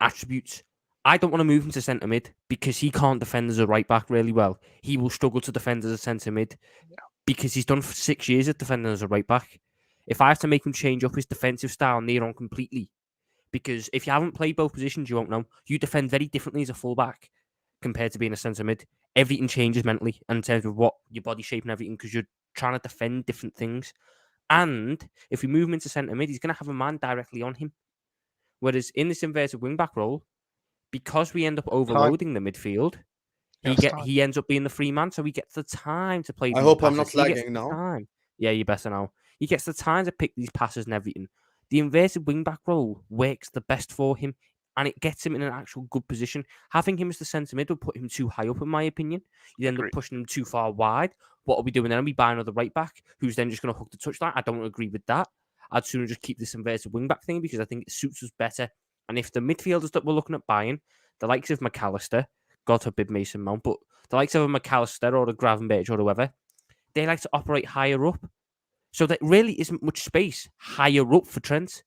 attributes. I don't want to move him to centre mid because he can't defend as a right back really well. He will struggle to defend as a centre mid because he's done for 6 years at defending as a right back. If I have to make him change up his defensive style near on completely, because if you haven't played both positions, you won't know. You defend very differently as a fullback compared to being a centre mid. Everything changes mentally in terms of what your body shape and everything because you're trying to defend different things. And if we move him into centre mid, he's going to have a man directly on him. Whereas in this inverted wing back role, because we end up overloading the midfield, he ends up being the free man, so he gets the time to play. I hope I'm not lagging now. Yeah, you better now. He gets the time to pick these passes and everything. The inverted wing back role works the best for him, and it gets him in an actual good position. Having him as the centre mid will put him too high up, in my opinion. You end up pushing him too far wide. What are we doing then? Are we buying another right back who's then just going to hook the touchline? I don't agree with that. I'd sooner just keep this inverted wing back thing because I think it suits us better. And if the midfielders that we're looking at buying, the likes of McAllister, God forbid Mason Mount, but the likes of a McAllister or a Gravenberch or whoever, they like to operate higher up. So there really isn't much space higher up for Trent.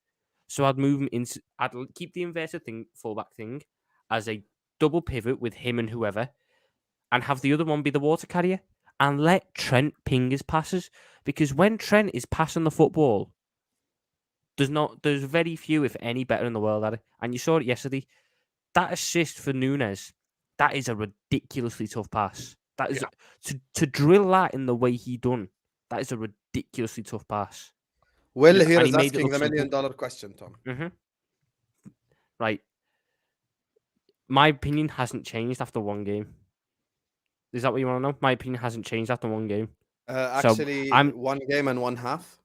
So I'd move him into, I'd keep the inverted thing, fullback thing, as a double pivot with him and whoever, and have the other one be the water carrier, and let Trent ping his passes. Because when Trent is passing the football, there's very few, if any, better in the world at it. And you saw it yesterday. That assist for Nunez, that is a ridiculously tough pass. That is to drill that in the way he done. That is a ridiculously tough pass. Will here is asking the $1 million question, Tom. Mm-hmm. Right. My opinion hasn't changed after one game. Is that what you want to know? My opinion hasn't changed after one game. Actually, one game and one half.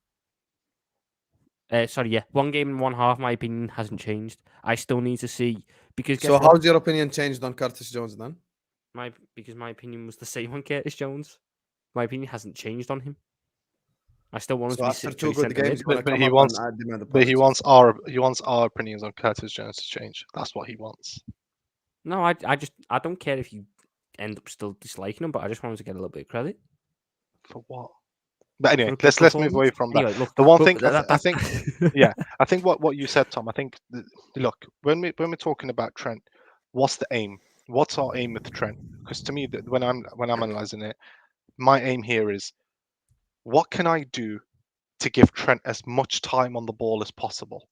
1 game and 1 half. My opinion hasn't changed. I still need to see because. So how's your opinion changed on Curtis Jones then? Because my opinion was the same on Curtis Jones. My opinion hasn't changed on him. I still want him to be after 2 good games, but he wants our opinions on Curtis Jones to change. That's what he wants. No, I don't care if you end up still disliking him, but I just want him to get a little bit of credit. For what? But anyway, for a good let's move away performance. from that. Anyway, look, The one but thing I think, yeah, I think what you said, Tom. I think look, when we're talking about Trent, what's the aim? What's our aim with Trent? Because to me, when I'm analysing it, my aim here is what can I do to give Trent as much time on the ball as possible?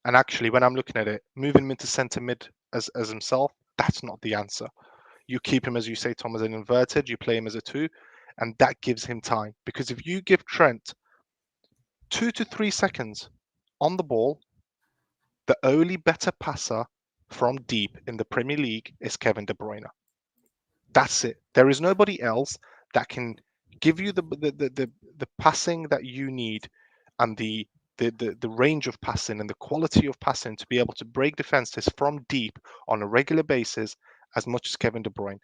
And actually, when I'm looking at it, moving him into centre mid as himself, that's not the answer. You keep him, as you say, Tom, as an inverted, you play him as a 2, and that gives him time. Because if you give Trent 2 to 3 seconds on the ball, the only better passer from deep in the Premier League is Kevin De Bruyne. That's it. There is nobody else that can give you the passing that you need and the range of passing and the quality of passing to be able to break defenses from deep on a regular basis as much as Kevin De Bruyne.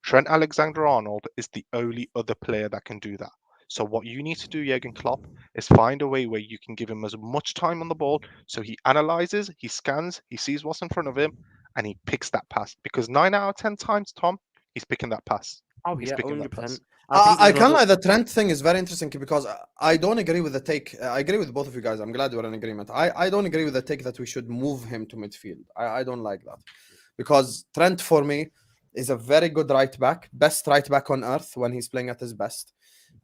Trent Alexander-Arnold is the only other player that can do that. So what you need to do, Jurgen Klopp, is find a way where you can give him as much time on the ball so he analyzes, he scans, he sees what's in front of him, and he picks that pass. Because 9 out of 10 times, Tom, he's picking that pass. Oh He's yeah, picking that 100%. pass. I can't lie. The Trent thing is very interesting because I don't agree with the take. I agree with both of you guys. I'm glad we're in agreement. I don't agree with the take that we should move him to midfield. I don't like that because Trent for me is a very good right back, best right back on earth when he's playing at his best.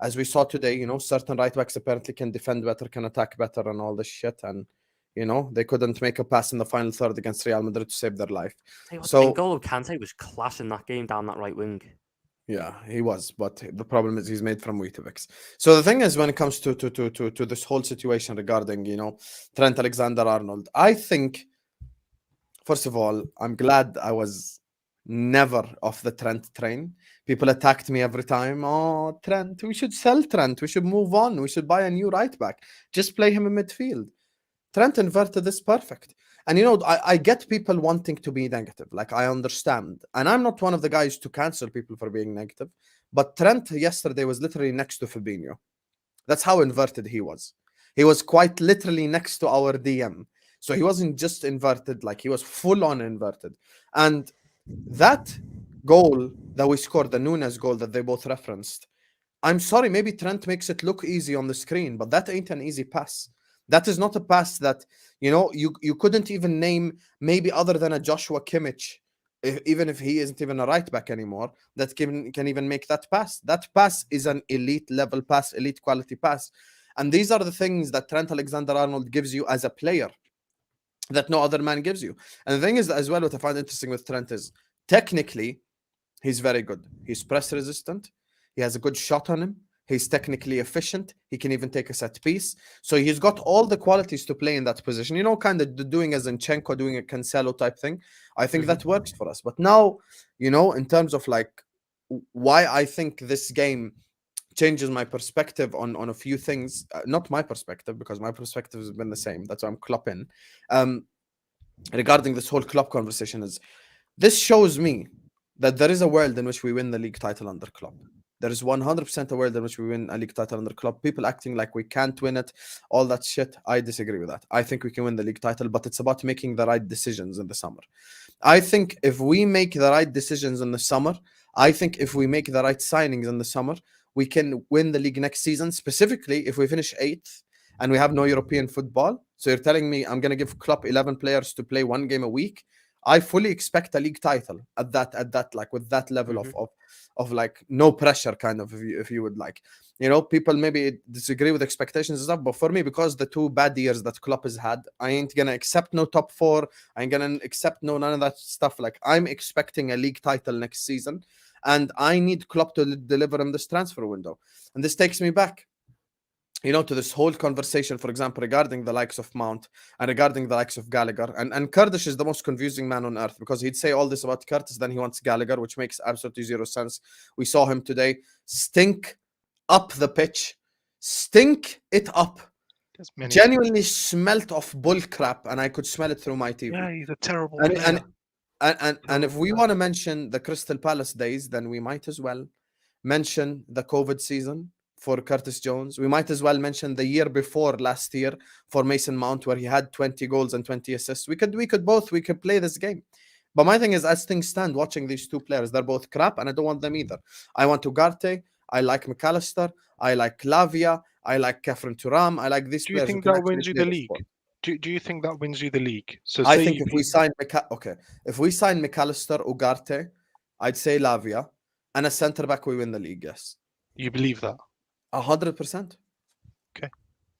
As we saw today, you know, certain right backs apparently can defend better, can attack better, and all this shit. And you know, they couldn't make a pass in the final third against Real Madrid to save their life. So N'Golo Kante was class in that game down that right wing. yeah, he was, but the problem is he's made from Weetabix. So the thing is, when it comes to this whole situation regarding, you know, Trent Alexander-Arnold, I think, first of all, I'm glad I was never off the Trent train. People attacked me every time. Oh, Trent, we should sell Trent. We should move on. We should buy a new right back. Just play him in midfield. Trent inverted is perfect. And you know, I get people wanting to be negative. Like, I understand. And I'm not one of the guys to cancel people for being negative. But Trent yesterday was literally next to Fabinho. That's how inverted he was. He was quite literally next to our DM. So he wasn't just inverted, like he was full on inverted. And that goal that we scored, the Nunez goal that they both referenced, I'm sorry, maybe Trent makes it look easy on the screen, but that ain't an easy pass. That is not a pass that, you know, you couldn't even name, maybe other than a Joshua Kimmich, even if he isn't even a right back anymore, that can even make that pass. That pass is an elite level pass, elite quality pass. And these are the things that Trent Alexander-Arnold gives you as a player that no other man gives you. And the thing is, as well, what I find interesting with Trent is technically, he's very good. He's press resistant. He has a good shot on him. He's technically efficient. He can even take a set piece. So he's got all the qualities to play in that position. You know, kind of doing a Zinchenko, doing a Cancelo type thing. I think that works for us. But now, you know, in terms of like why I think this game changes my perspective on a few things. Not my perspective, because my perspective has been the same. That's why I'm Klopp in. Regarding this whole Klopp conversation is, this shows me that there is a world in which we win the league title under Klopp. There is 100% a world in which we win a league title under Klopp. People acting like we can't win it, all that shit, I disagree with that. I think we can win the league title, but it's about making the right decisions in the summer. I think if we make the right decisions in the summer, I think if we make the right signings in the summer, we can win the league next season, specifically if we finish 8th and we have no European football. So you're telling me I'm going to give Klopp 11 players to play one game a week? I fully expect a league title at that like with that level of like no pressure kind of, if you would like. You know, people maybe disagree with expectations and stuff, but for me, because the 2 bad years that Klopp has had, I ain't gonna accept no top 4. I ain't gonna accept none of that stuff. Like, I'm expecting a league title next season, and I need Klopp to deliver in this transfer window. And this takes me back, you know, to this whole conversation, for example, regarding the likes of Mount and regarding the likes of Gallagher. And Kurdish is the most confusing man on earth, because he'd say all this about Curtis, then he wants Gallagher, which makes absolutely zero sense. We saw him today stink up the pitch, stink it up. Genuinely smelt of bull crap, and I could smell it through my TV. Yeah, he's a terrible player. And if we want to mention the Crystal Palace days, then we might as well mention the COVID season for Curtis Jones. We might as well mention the year before last year for Mason Mount, where he had 20 goals and 20 assists. We could play this game. But my thing is, as things stand, watching these 2 players, they're both crap, and I don't want them either. I want Ugarte, I like McAllister. I like Lavia. I like Kefren Turam. I like these Do you players who think can that actually wins you play the the league? sport. Do you think that wins you the league? So I say think you if we sign if we sign McAllister, Ugarte, I'd say Lavia, and a centre back, we win the league. Yes, you believe that. 100%.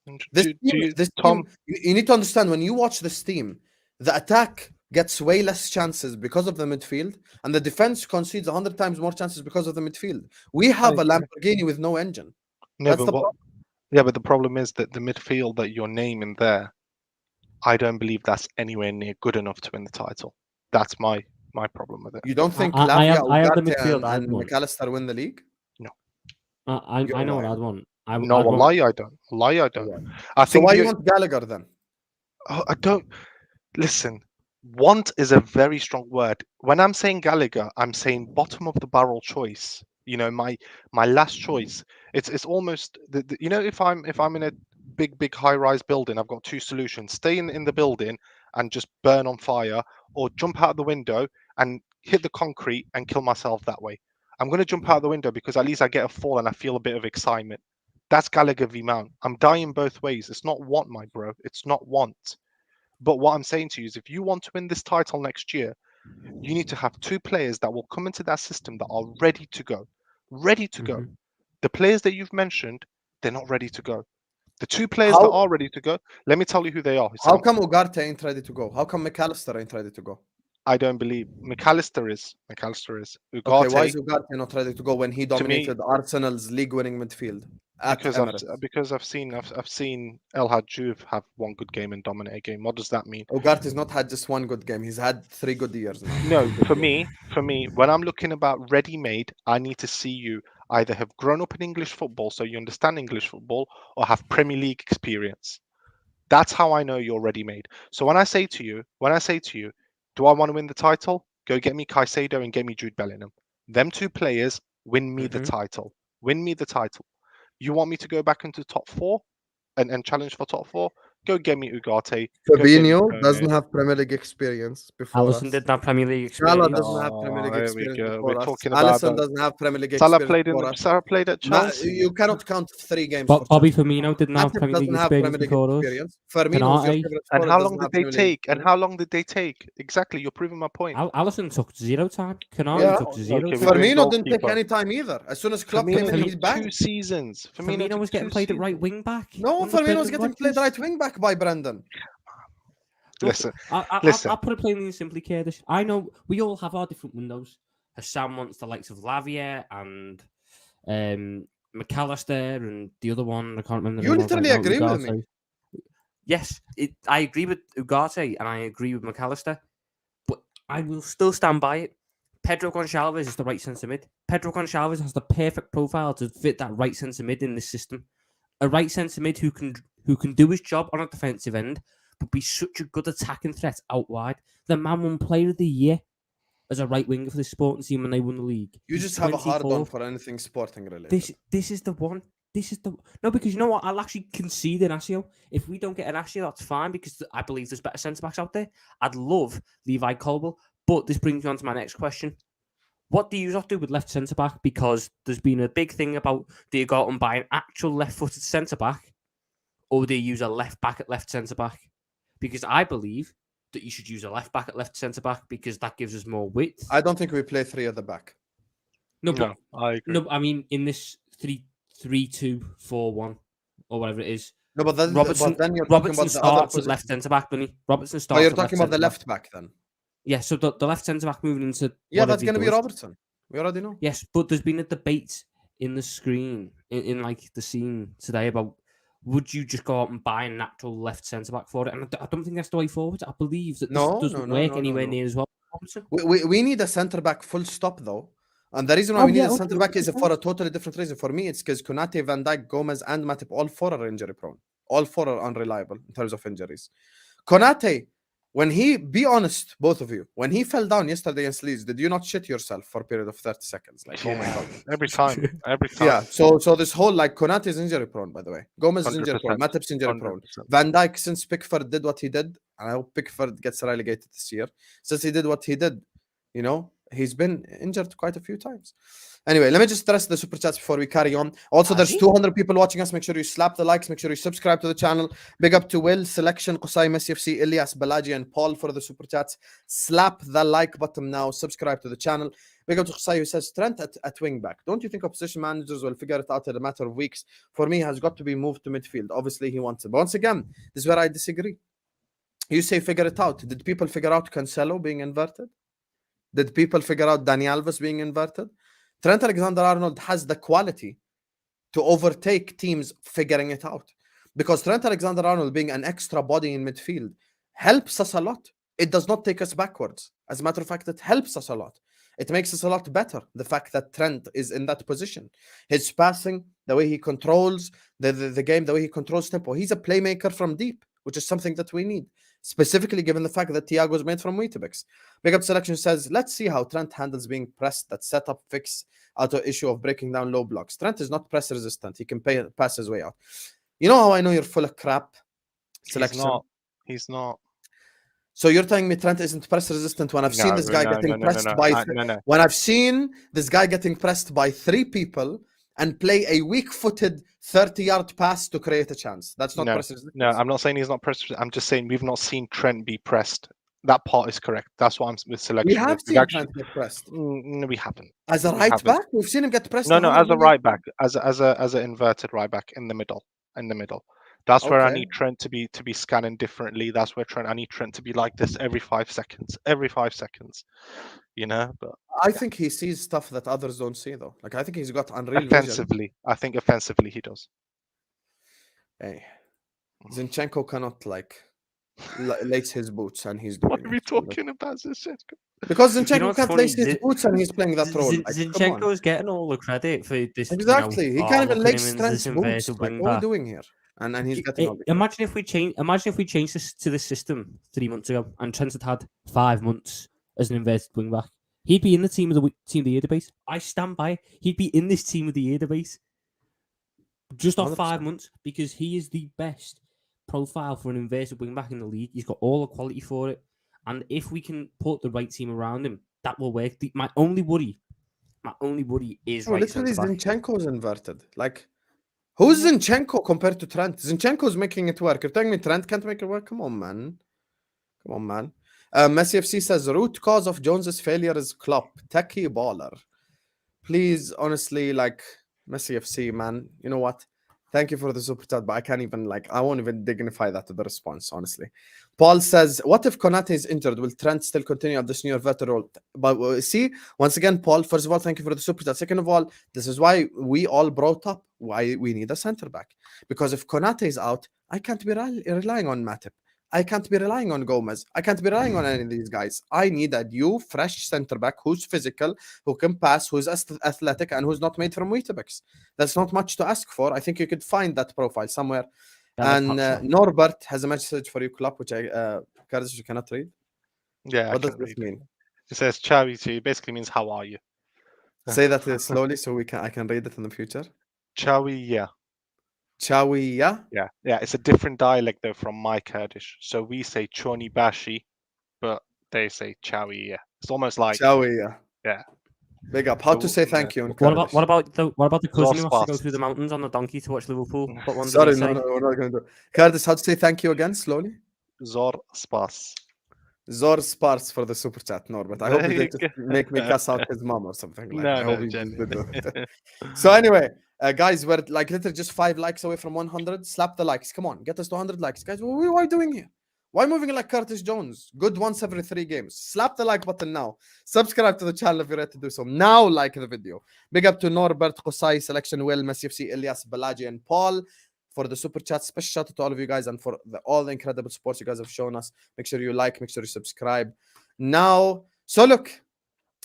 And This do team, you, this Tom? team, you need to understand when you watch this team, the attack gets way less chances because of the midfield, and the defense concedes 100 times more chances because of the midfield. We have a Lamborghini with no engine. No, That's but the what? problem. Yeah, but the problem is that the midfield that you're naming there, I don't believe that's anywhere near good enough to win the title. That's my problem with it. You don't think I Lavia, have the Ugarte, midfield I'd and want. McAllister win the league? No. I know what I'd want. No, I'd want. wallahi, I don't. Wallahi, I don't. Right. I So think why you want Gallagher then? I don't. Listen, want is a very strong word. When I'm saying Gallagher, I'm saying bottom of the barrel choice. You know, my last choice. It's almost you know, if I'm in a big high rise building, I've got two solutions: stay in the building and just burn on fire, or jump out the window and hit the concrete and kill myself that way. I'm going to jump out the window because at least I get a fall and I feel a bit of excitement. That's Gallagher v Mount. I'm dying both ways. It's not want, my bro. It's not want. But what I'm saying to you is, if you want to win this title next year, you need to have two players that will come into that system that are ready to go. Ready to go. The players that you've mentioned, they're not ready to go. The two players that are ready to go, let me tell you who they are. How come Ugarte ain't ready to go? How come McAllister ain't ready to go? I don't believe McAllister is. Ugarte, Okay, why is Ugarte not ready to go when he dominated me, Arsenal's league-winning midfield at Emirates? because I've seen El Hadjouf have one good game and dominate a game. What does that mean? Ugarte's not had just one good game. He's had 3 good years now. No, for me, when I'm looking about ready-made, I need to see you either have grown up in English football, so you understand English football, or have Premier League experience. That's how I know you're ready-made. So when I say to you, do I want to win the title? Go get me Caicedo and get me Jude Bellingham. Them two players win me the title. Win me the title. You want me to go back into top 4 and challenge for top 4? Go get me Ugarte. Fabinho doesn't have Premier League experience before Alisson us. didn't have Premier League Salah experience. doesn't have Premier League There we experience go. before We're us. talking about Alisson doesn't have Premier League Salah experience played before us. Salah played at Chelsea. You cannot count 3 games But for Bobby Chelsea. Firmino didn't have Matip Premier League doesn't have experience Premier League before us. experience. Firmino was your Canate. favorite And scorer, how doesn't long did have they Premier League take? And experience. how long did they take? Exactly, you're proving my point. Alisson took 0 time. Canate Yeah. took 0 Okay, time. we're doing Firmino didn't take goalkeeper. any time either. As soon as Klopp came in, Firmino he's took back. 2 seasons. Firmino was getting played at right wing back. No, under Firmino was Brendan getting played Rodgers. right wing back by Brendan. Look, Listen, I'll put it plainly and simply, Kurdish. I know we all have our different windows. Husam wants the likes of Lavia and McAllister and the other one. I can't remember. You literally agree with me. Yes, I agree with Ugarte and I agree with McAllister, but I will still stand by it. Pedro Gonçalves is the right centre mid. Pedro Gonçalves has the perfect profile to fit that right centre mid in this system. A right centre mid who can do his job on a defensive end, but be such a good attacking threat out wide. The man won Player of the Year as a right winger for the Sporting team when they won the league. You He's just have a hard 24. on for anything Sporting related. This is the one. No, because you know what? I'll actually concede an Asio. If we don't get an Asio, that's fine because I believe there's better centre backs out there. I'd love Levi Colwill, but this brings me on to my next question. What do you not do with left centre back? Because there's been a big thing about do you go out and buy an actual left-footed centre back, or do you use a left back at left centre back? Because I believe that you should use a left back at left centre back because that gives us more width. I don't think we play 3 at the back. No, I agree. No, I mean in this 3-2-4-1 or whatever it is. No, but then you're talking about the starts other at left centre back, doesn't he? Robertson starts. Oh, you're at talking about the left back then. Yeah, so the left centre back moving into that's going to be Robertson. We already know. Yes, but there's been a debate in the screen in like the scene today about would you just go out and buy a natural left centre back for it? And I don't think that's the way forward. I believe that this doesn't work anywhere near as well. We need a centre back full stop though. And the reason why we need a centre back is for a totally different reason. For me, it's because Konate, Van Dijk, Gomez, and Matip, all 4 are injury prone. All 4 are unreliable in terms of injuries. Konate, be honest, both of you, when he fell down yesterday against Leeds, did you not shit yourself for a period of 30 seconds? Like, oh my God. Every time. Yeah, so this whole, like, Konate is injury prone, by the way. Gomez is injury prone. Matip's injury prone. Van Dijk, since Pickford did what he did, and I hope Pickford gets relegated this year, since he did what he did, he's been injured quite a few times. Anyway, let me just stress the super chats before we carry on. Also, there's Has he? 200 people watching us. Make sure you slap the likes. Make sure you subscribe to the channel. Big up to Will, Selection, Qusay, Messi FC, Ilyas, Balaji, and Paul for the super chats. Slap the like button now. Subscribe to the channel. Big up to Qusay, who says Trent at wing back. Don't you think opposition managers will figure it out in a matter of weeks? For me, has got to be moved to midfield. Obviously, he wants it. But once again, this is where I disagree. You say figure it out. Did people figure out Cancelo being inverted? Did people figure out Dani Alves being inverted? Trent Alexander-Arnold has the quality to overtake teams figuring it out. Because Trent Alexander-Arnold being an extra body in midfield helps us a lot. It does not take us backwards. As a matter of fact, it helps us a lot. It makes us a lot better, the fact that Trent is in that position. His passing, the way he controls the game, the way he controls tempo. He's a playmaker from deep, which is something that we need. Specifically given the fact that Thiago is made from Weetabix. Big Up Selection says, let's see how Trent handles being pressed. That setup fix out of issue of breaking down low blocks. Trent is not press resistant. He can pass his way out. You know how I know you're full of crap? Selection. He's not. So you're telling me Trent isn't press resistant when I've seen this guy getting pressed by when I've seen this guy getting pressed by 3 people and play a weak-footed 30-yard pass to create a chance. That's not press resistant. No, I'm not saying he's not pressed. I'm just saying we've not seen Trent be pressed. That part is correct. That's what I'm with Selection. We have seen Trent get pressed. No, we haven't. As a right back, we've seen him get pressed. No, as a right back, as an inverted right back in the middle. That's where I need Trent to be scanning differently. That's where I need Trent to be like this every 5 seconds. You know, but I think he sees stuff that others don't see, though. Like, I think he's got unreal offensively. vision. I think offensively he does. Hey, Zinchenko cannot lace his boots, and he's doing. What are we talking about, Zinchenko? Because Zinchenko can't lace his boots, and he's playing that role. Zinchenko's getting all the credit for this. Exactly, he can't even lace Trent's boots. Like, what are we doing here? And he's getting all the credit. Imagine if we changed this to this system 3 months ago, and Trent had 5 months as an inverted wing back. He'd be in the team of the year debate. I stand by it. He'd be in this team of the year debate. Just off 5 months, because he is the best profile for an inverted wing back in the league. He's got all the quality for it. And if we can put the right team around him, that will work. My only worry is right literally Zinchenko's inverted. Like, who's Zinchenko compared to Trent? Zinchenko's making it work. You're telling me Trent can't make it work? Come on, man. Messi FC says, root cause of Jones's failure is Klopp. Techie baller. Please, honestly, like, Messi FC, man. You know what? Thank you for the super chat, but I can't even, I won't even dignify that to the response, honestly. Paul says, what if Konate is injured? Will Trent still continue at this new veteran role? But see, once again, Paul, first of all, thank you for the super chat. Second of all, this is why we all brought up why we need a center back. Because if Konate is out, I can't be relying on Matip. I can't be relying on Gomez. I can't be relying on any of these guys. I need a new, fresh center back who's physical, who can pass, who's athletic, and who's not made from Weetabix. That's not much to ask for. I think you could find that profile somewhere. And Norbert has a message for you, Klopp, which Kurdish, you cannot read. Yeah, what does this mean? It says "Chawi." It basically means "How are you?" Say that slowly so I can read it in the future. Chawi, yeah. Chawi, yeah? Yeah. It's a different dialect though from my Kurdish. So we say Choni Bashi, but they say Chawi, yeah. It's almost like Chawi, yeah. Big up. How to say thank you in Kurdish? What about the cousin who has to go through the mountains on the donkey to watch Liverpool? Sorry, no, we're not going to do. Kurdish, how to say thank you again slowly? Zor Spas. Zor Spars for the super chat, Norbert. I hope you didn't make me cuss out his mom or something like that. I hope you just did that. So anyway, guys, we're literally just 5 likes away from 100. Slap the likes. Come on, get us to 100 likes. Guys, what are you doing here? Why moving like Curtis Jones? Good once every 3 games. Slap the like button now. Subscribe to the channel if you're ready to do so. Now like the video. Big up to Norbert, Qusay, Selection, Will, Messi FC, Ilyas, Balaji, and Paul for the super chat. Special shout out to all of you guys and for all the incredible support you guys have shown us. Make sure you like, make sure you subscribe. Now, so look,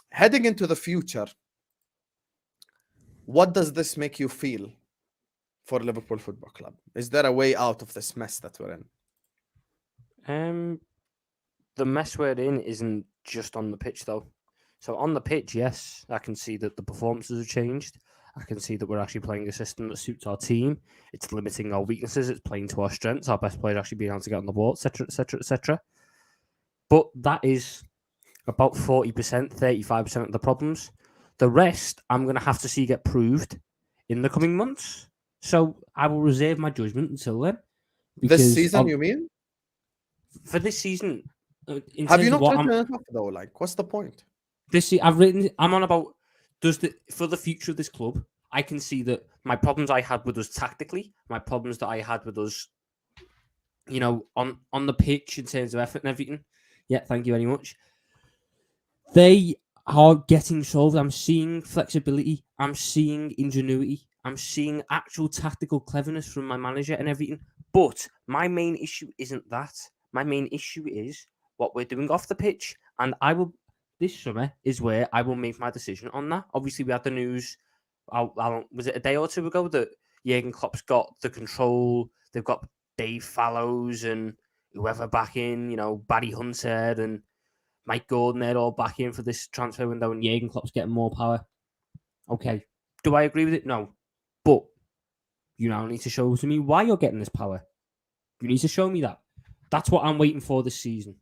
heading into the future, what does this make you feel for Liverpool Football Club? Is there a way out of this mess that we're in? The mess we're in isn't just on the pitch, though. So on the pitch, yes, I can see that the performances have changed. I can see that we're actually playing a system that suits our team. It's limiting our weaknesses. It's playing to our strengths. Our best players actually being able to get on the ball, etc., etc., etc. But that is about 40%, 35% of the problems. The rest, I'm going to have to see get proved in the coming months. So I will reserve my judgment until then. This season, you mean? For this season, in Have terms you of not what written it up though? Like, what's the point? I'm on about for the future of this club. I can see that my problems I had with us tactically, my problems that I had with us, on the pitch in terms of effort and everything. Yeah, thank you very much. They are getting solved. I'm seeing flexibility. I'm seeing ingenuity. I'm seeing actual tactical cleverness from my manager and everything. But my main issue isn't that. My main issue is what we're doing off the pitch. And this summer is where I will make my decision on that. Obviously, we had the news, was it a day or two ago, that Jurgen Klopp's got the control. They've got Dave Fallows and whoever back in, Barry Hunter and Mike Gordon, they're all back in for this transfer window, and Jurgen Klopp's getting more power. Okay. Do I agree with it? No. But you now need to show to me why you're getting this power. You need to show me that. That's what I'm waiting for this season.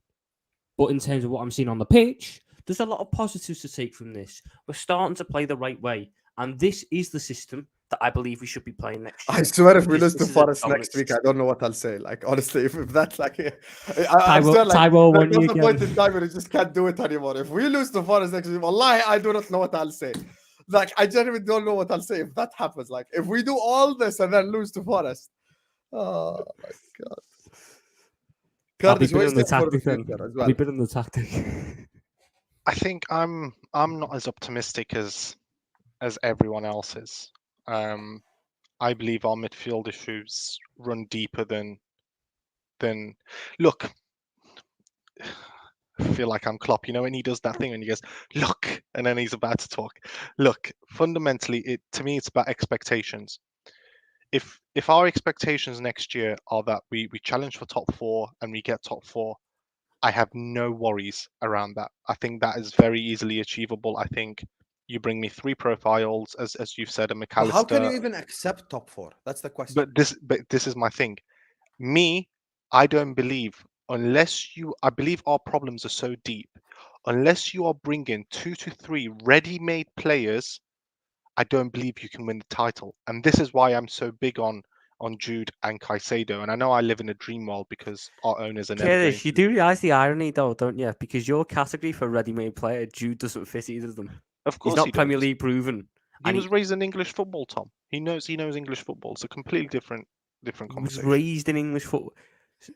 But in terms of what I'm seeing on the pitch, there's a lot of positives to take from this. We're starting to play the right way. And this is the system that I believe we should be playing next year. I swear, if we lose to Forest next week, I don't know what I'll say. Like, honestly, if that's like, I swear, like, there's a point in time where you just can't do it anymore. If we lose to Forest next week, wallahi, I do not know what I'll say. Like, I genuinely don't know what I'll say if that happens. Like, if we do all this and then lose to Forest, oh my God. Kurdish, where's the tactic then? Well? We've been in the tactic. I think I'm not as optimistic as everyone else is. I believe our midfield issues run deeper than. Look, I feel like I'm Klopp, when he does that thing and he goes, look, and then he's about to talk. Look, fundamentally, to me, it's about expectations. If our expectations next year are that we challenge for top 4 and we get top 4, I have no worries around that. I think that is very easily achievable. I think you bring me 3 profiles, as you've said, a McAllister. Well, how can you even accept top 4? That's the question. But this is my thing. I don't believe, I believe our problems are so deep. Unless you are bringing 2 to 3 ready-made players, I don't believe you can win the title. And this is why I'm so big on Jude and Caicedo. And I know I live in a dream world because our owners are never going you do realise the irony though, don't you? Because your category for ready-made player, Jude doesn't fit either of them. Of course, he's not Premier League proven. He was raised in English football, Tom. He knows English football. It's a completely different conversation. He was raised in English football.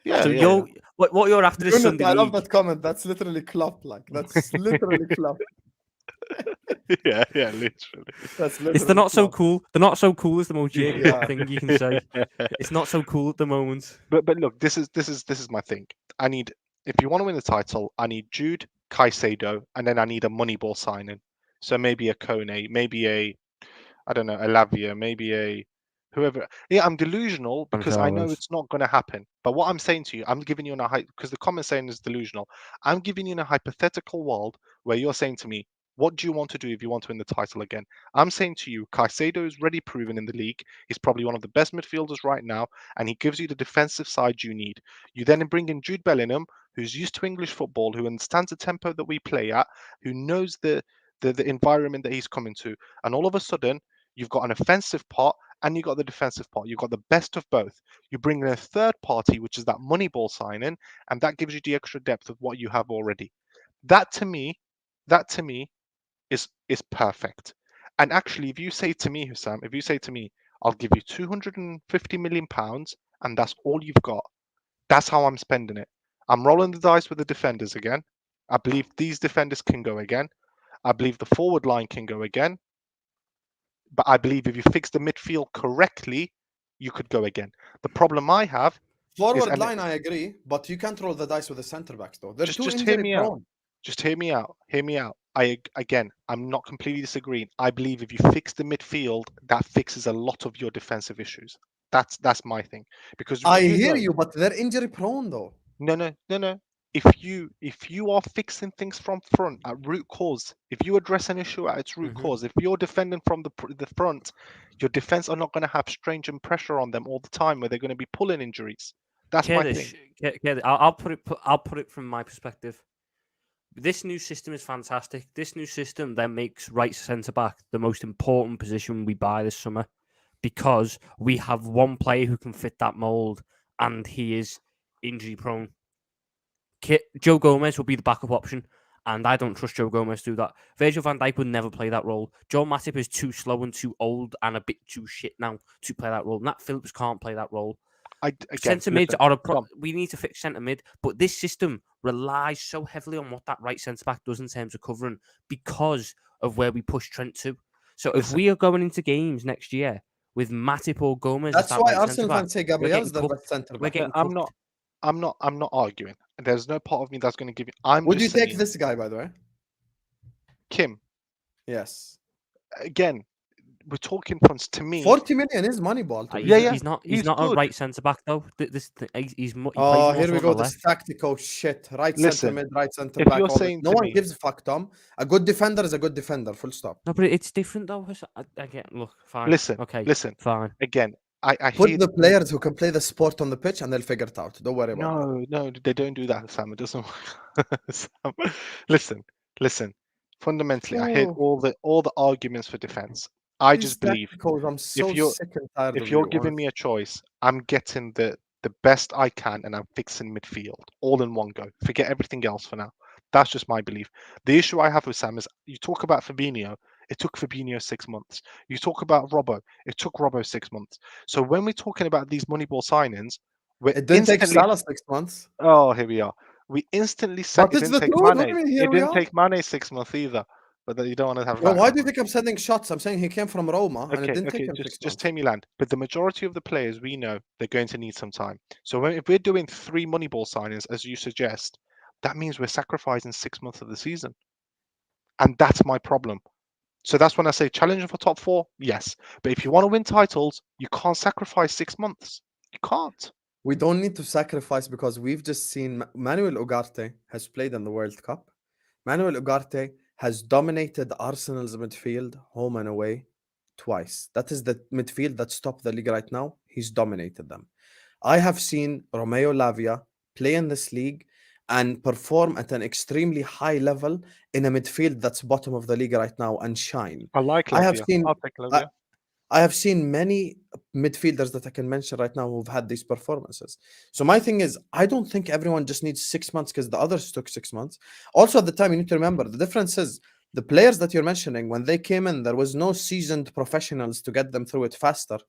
Yeah. So what you're after is Sunday I love league. that comment. That's literally Klopp. Like, that's literally Klopp. yeah, literally. It's the not so cool. The not so cool is the most thing you can say. It's not so cool at the moment. But look, this is my thing. If you want to win the title, I need Jude, Caicedo, and then I need a Moneyball signing. So maybe a Kone, maybe a Lavia, maybe a whoever. Yeah, I'm delusional because I know it's not going to happen. But what I'm saying to you, I'm giving you because the comment saying is delusional. I'm giving you in a hypothetical world where you're saying to me, what do you want to do if you want to win the title again? I'm saying to you, Caicedo is ready proven in the league. He's probably one of the best midfielders right now, and he gives you the defensive side you need. You then bring in Jude Bellingham, who's used to English football, who understands the tempo that we play at, who knows the environment that he's coming to. And all of a sudden, you've got an offensive part and you've got the defensive part. You've got the best of both. You bring in a third party, which is that Moneyball signing, and that gives you the extra depth of what you have already. That to me is perfect. And actually, if you say to me, Husam, I'll give you £250 million and that's all you've got, that's how I'm spending it. I'm rolling the dice with the defenders again. I believe these defenders can go again. I believe the forward line can go again. But I believe if you fix the midfield correctly, you could go again. The problem I have forward line, I agree, but you can't roll the dice with the centre backs though. They're just hear me out. Just hear me out. I'm not completely disagreeing. I believe if you fix the midfield, that fixes a lot of your defensive issues. That's my thing. Because I hear you, but they're injury prone though. No. If you are fixing things from front at root cause, if you address an issue at its root cause, if you're defending from the front, your defense are not going to have stringent pressure on them all the time where they're going to be pulling injuries. That's my thing. I'll put it from my perspective. This new system is fantastic. This new system then makes right centre back the most important position we buy this summer, because we have one player who can fit that mould, and he is injury prone. Joe Gomez will be the backup option, and I don't trust Joe Gomez to do that. Virgil van Dijk would never play that role. Joe Matip is too slow and too old and a bit too shit now to play that role. Nat Phillips can't play that role. Centre mids are we need to fix centre mid, but this system relies so heavily on what that right centre back does in terms of covering because of where we push Trent to. So if we are going into games next year with Matip or Gomez, that's that why right Arsenal fans say Gabriel's the cooked. best centre We're back. getting I'm not arguing. There's no part of me that's going to give you. Would you take this guy, by the way? Kim? Yes. Again, we're talking funds. To me, 40 million is Moneyball. He's not he's a good. right centre back though. He Oh, plays here we more go. on the This left. tactical shit. Right Listen, centre mid, right centre if back. you're saying No to one me- gives a fuck, Tom. A good defender is a good defender. Full stop. No, but it's different though. Again, look, fine. Listen, Okay, listen. fine. Again, I Put hear the players who can play the sport on the pitch and they'll figure it out. Don't worry about that. No, they don't do that, Sam. It doesn't work. Sam, listen. Fundamentally, I heard Oh. all the arguments for defense. I just believe I'm so sick and tired if of you're you, giving me a choice, I'm getting the best I can and I'm fixing midfield all in one go. Forget everything else for now. That's just my belief. The issue I have with Sam is you talk about Fabinho, it took Fabinho 6 months. You talk about Robbo, it took Robbo 6 months. So when we're talking about these Moneyball signings, It didn't take Salah 6 months. Oh, here we are. We instantly said But it it's didn't the take truth. Mane. What do you mean? Here It we didn't are. take Mane 6 months either. But you don't want to have Well, that. why do you think I'm sending shots? I'm saying he came from Roma and it didn't take him 6 months. Just take me land. But the majority of the players we know they're going to need some time. So if we're doing 3 Moneyball signings, as you suggest, that means we're sacrificing 6 months of the season. And that's my problem. So that's when I say challenging for top 4, yes. But if you want to win titles, you can't sacrifice 6 months. You can't. We don't need to sacrifice because we've just seen Manuel Ugarte has played in the World Cup. Manuel Ugarte has dominated Arsenal's midfield, home and away, twice. That is the midfield that's top the league right now. He's dominated them. I have seen Romeo Lavia play in this league and perform at an extremely high level in a midfield that's bottom of the league right now and shine. I like Lavia. I'll take Lavia. I have seen many midfielders that I can mention right now who've had these performances. So my thing is, I don't think everyone just needs 6 months because the others took 6 months. Also, at the time, you need to remember the difference is the players that you're mentioning, when they came in, there was no seasoned professionals to get them through it faster.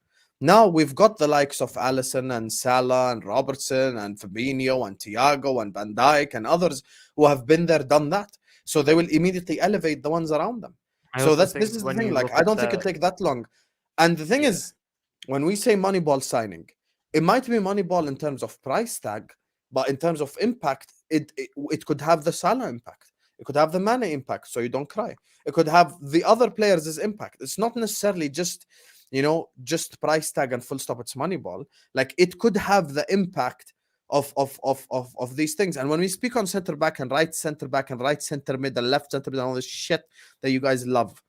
Now we've got the likes of Alisson and Salah and Robertson and Fabinho and Thiago and Van Dijk and others who have been there, done that. So they will immediately elevate the ones around them. So this is the thing. Like, I don't think it'll take that long. And the thing is, when we say Moneyball signing, it might be Moneyball in terms of price tag, but in terms of impact, it could have the Salah impact. It could have the Mane impact, so you don't cry. It could have the other players' impact. It's not necessarily just, just price tag and full stop. It's Moneyball. Like, it could have the impact of these things. And when we speak on center back and right center mid and left center mid and all this shit that you guys love,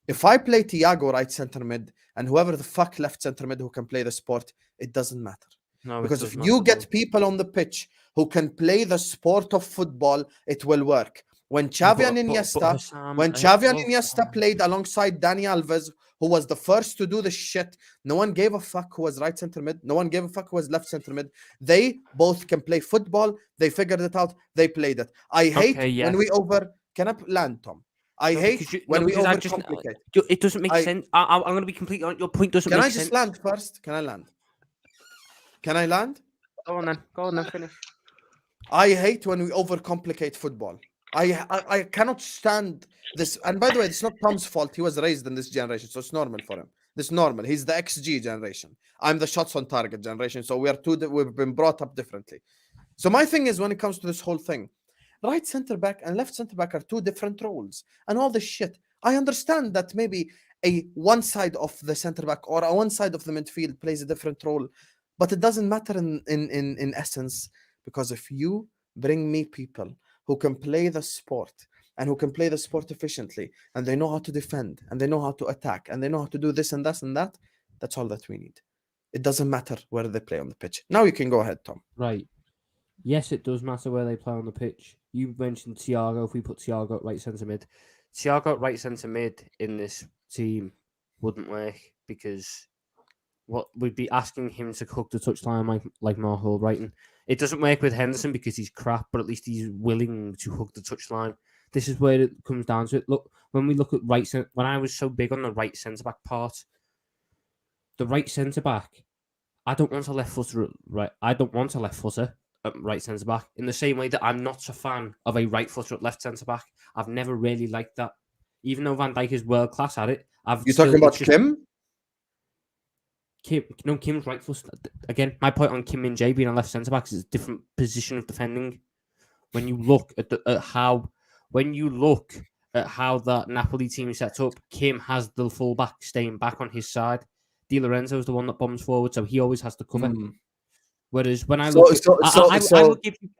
if I play Thiago right center mid and whoever the fuck left center mid who can play the sport, it doesn't matter. No, because if you get people on the pitch who can play the sport of football, it will work. When Xavi and Iniesta played alongside Dani Alves, who was the first to do the shit, no one gave a fuck who was right center mid. No one gave a fuck who was left center mid. They both can play football. They figured it out. They played it. I hate when we Can I land, Tom? I hate when we overcomplicate. It doesn't make sense. I'm going to be completely on. Your point doesn't make sense. Can I just land first? Can I land? Go on then, finish. I hate when we overcomplicate football. I cannot stand this. And by the way, it's not Tom's fault. He was raised in this generation, so it's normal for him. It's normal. He's the XG generation. I'm the shots on target generation. So we've been brought up differently. So my thing is, when it comes to this whole thing, right center back and left center back are 2 different roles and all this shit. I understand that maybe one side of the center back or one side of the midfield plays a different role, but it doesn't matter in essence, because if you bring me people who can play the sport and who can play the sport efficiently and they know how to defend and they know how to attack and they know how to do this and that and that, that's all that we need. It doesn't matter where they play on the pitch. Now you can go ahead, Tom. Right. Yes, it does matter where they play on the pitch. You mentioned Thiago. If we put Thiago at right centre mid, Thiago at right centre mid in this team wouldn't work because what we'd be asking him to cook the touchline like Mark Albrighton. It doesn't work with Henderson because he's crap, but at least he's willing to hook the touchline. This is where it comes down to it. Look, when we look at when I was so big on the right centre back part, the right centre back, I don't want a left footer. Right, I don't want a left footer at right centre back. In the same way that I'm not a fan of a right footer at left centre back. I've never really liked that, even though Van Dijk is world class at it. You're talking about Kim? Kim's right foot. Again, my point on Kim Min Jae being a left centre back is a different position of defending. When you look at how that Napoli team is set up, Kim has the fullback staying back on his side. Di Lorenzo is the one that bombs forward, so he always has to cover. Whereas when I look,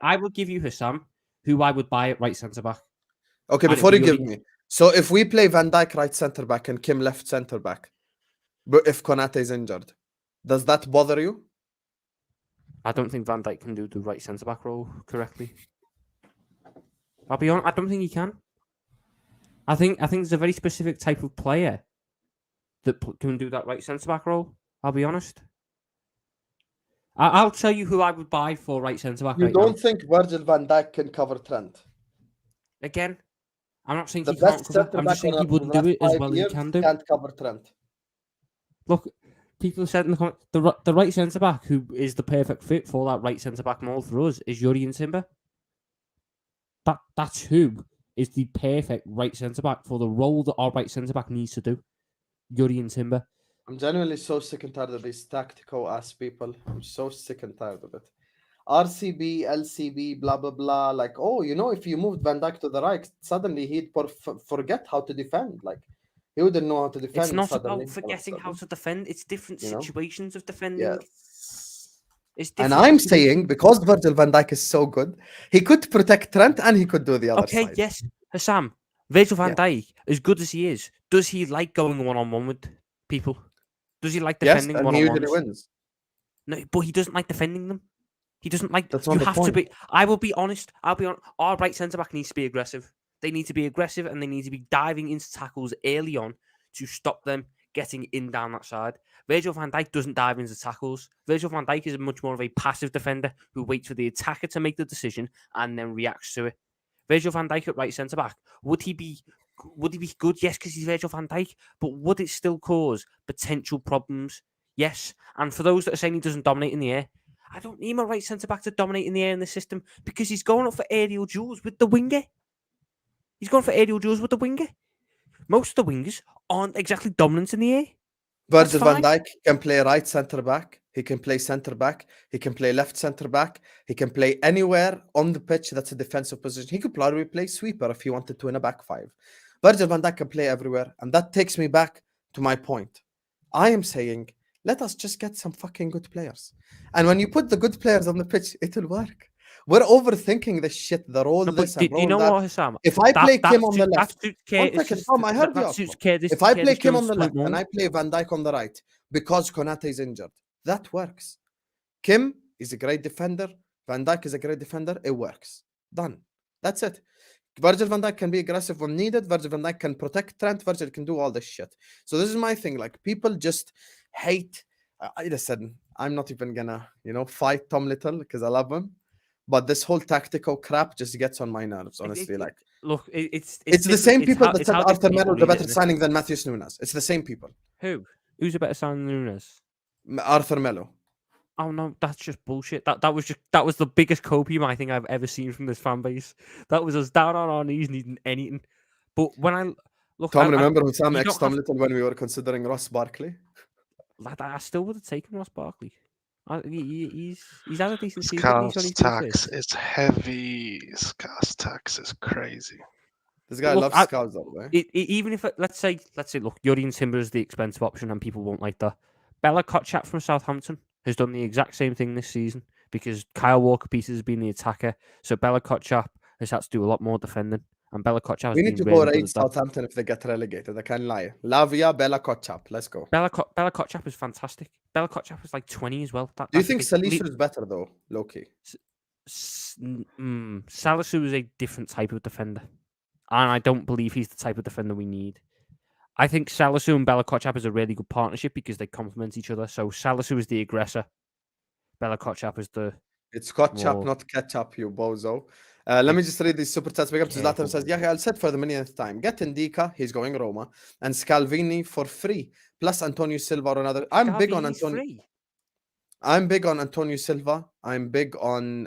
I will give you Husam, who I would buy at right centre back. Okay, before you give me, so if we play Van Dijk right centre back and Kim left centre back, but if Konate is injured, does that bother you? I don't think Van Dijk can do the right centre back role correctly. I'll be honest, I don't think he can. I think there's a very specific type of player that can do that right centre back role. I'll be honest. I'll tell you who I would buy for right centre back. You don't think Virgil van Dijk can cover Trent? Again, I'm not saying he can't cover. I'm just saying he wouldn't do it as well as he can do. Can't cover Trent. Look, people said in the comments, the right centre back who is the perfect fit for that right centre back mold for us is Yuri and Timber. That's who is the perfect right centre back for the role that our right centre back needs to do. Yuri and Timber. I'm genuinely so sick and tired of these tactical ass people. I'm so sick and tired of it. RCB, LCB, blah blah blah. Like, oh, if you moved Van Dijk to the right, suddenly he'd forget how to defend. Like, he wouldn't know how to defend. It's not about forgetting how to defend. It's different situations of defending. Yes. And I'm saying because Virgil van Dijk is so good, he could protect Trent and he could do the other side. Okay, yes, Husam. Virgil van Dijk, as good as he is, does he like going one-on-one with people? Does he like defending one-on-ones? Yes, and he usually wins. No, but he doesn't like defending them. He doesn't like. That's not the point. To be. I will be honest. Our right centre back needs to be aggressive. They need to be aggressive and they need to be diving into tackles early on to stop them getting in down that side. Virgil van Dijk doesn't dive into tackles. Virgil van Dijk is much more of a passive defender who waits for the attacker to make the decision and then reacts to it. Virgil van Dijk at right centre back, would he be good? Yes, because he's Virgil van Dijk, but would it still cause potential problems? Yes. And for those that are saying he doesn't dominate in the air, I don't need my right centre back to dominate in the air in the system because he's going up for aerial duels with the winger. Most of the wingers aren't exactly dominant in the air. Virgil van Dijk can play right centre back. He can play centre back. He can play left centre back. He can play anywhere on the pitch that's a defensive position. He could probably play sweeper if he wanted to in a back five. Virgil van Dijk can play everywhere. And that takes me back to my point. I am saying, let us just get some fucking good players. And when you put the good players on the pitch, it'll work. We're overthinking this shit. The role this and role that. What, Husam? If I play Kim on the left, if I play Kim on the left and I play Van Dijk on the right because Konate is injured, that works. Kim is a great defender. Van Dijk is a great defender. It works. Done. That's it. Virgil van Dijk can be aggressive when needed. Virgil van Dijk can protect Trent. Virgil can do all this shit. So this is my thing. Like, people just hate. Listen, I'm not even gonna, fight Tom Little because I love him. But this whole tactical crap just gets on my nerves, honestly. It's the same people that said Arthur Melo the better signing than Matheus Nunez. It's the same people. Who's a better signing than Nunez? Arthur Melo. Oh no, that's just bullshit. That was the biggest copium I think I've ever seen from this fan base. That was us down on our knees needing anything. But when I look, Tom, remember Husam ex Tom Little when we were considering Ross Barkley? I still would have taken Ross Barkley. He's had a decent season. Scars tax is heavy. Scars tax is crazy. This guy loves Scars, though, right? Even if let's say, look, Yuri and Timber is the expensive option, and people won't like that. Bella Kotchap from Southampton has done the exact same thing this season because Kyle Walker-Peters has been the attacker, so Bella Kotchap has had to do a lot more defending. And Bella Kotchap. We need to go raid Southampton if they get relegated. I can't lie. Lavia, Bella Kotchap. Let's go. Bella Kotchap is fantastic. Bella Kotchap is like 20 as well. Do you think Salisu is better though, low-key? Salisu is a different type of defender, and I don't believe he's the type of defender we need. I think Salisu and Bella Kotchap is a really good partnership because they complement each other. So Salisu is the aggressor, Bella Kotchap is the It's Kotchap, more not ketchup, you bozo. Let me just read these super chats. Big up to Zlatan careful. says, yeah, I'll set for the millionth time. Get Indica, he's going Roma, and Scalvini for free. Plus Antonio Silva or another. I'm big on Scalvini's Antonio. free. I'm big on Antonio Silva. I'm big on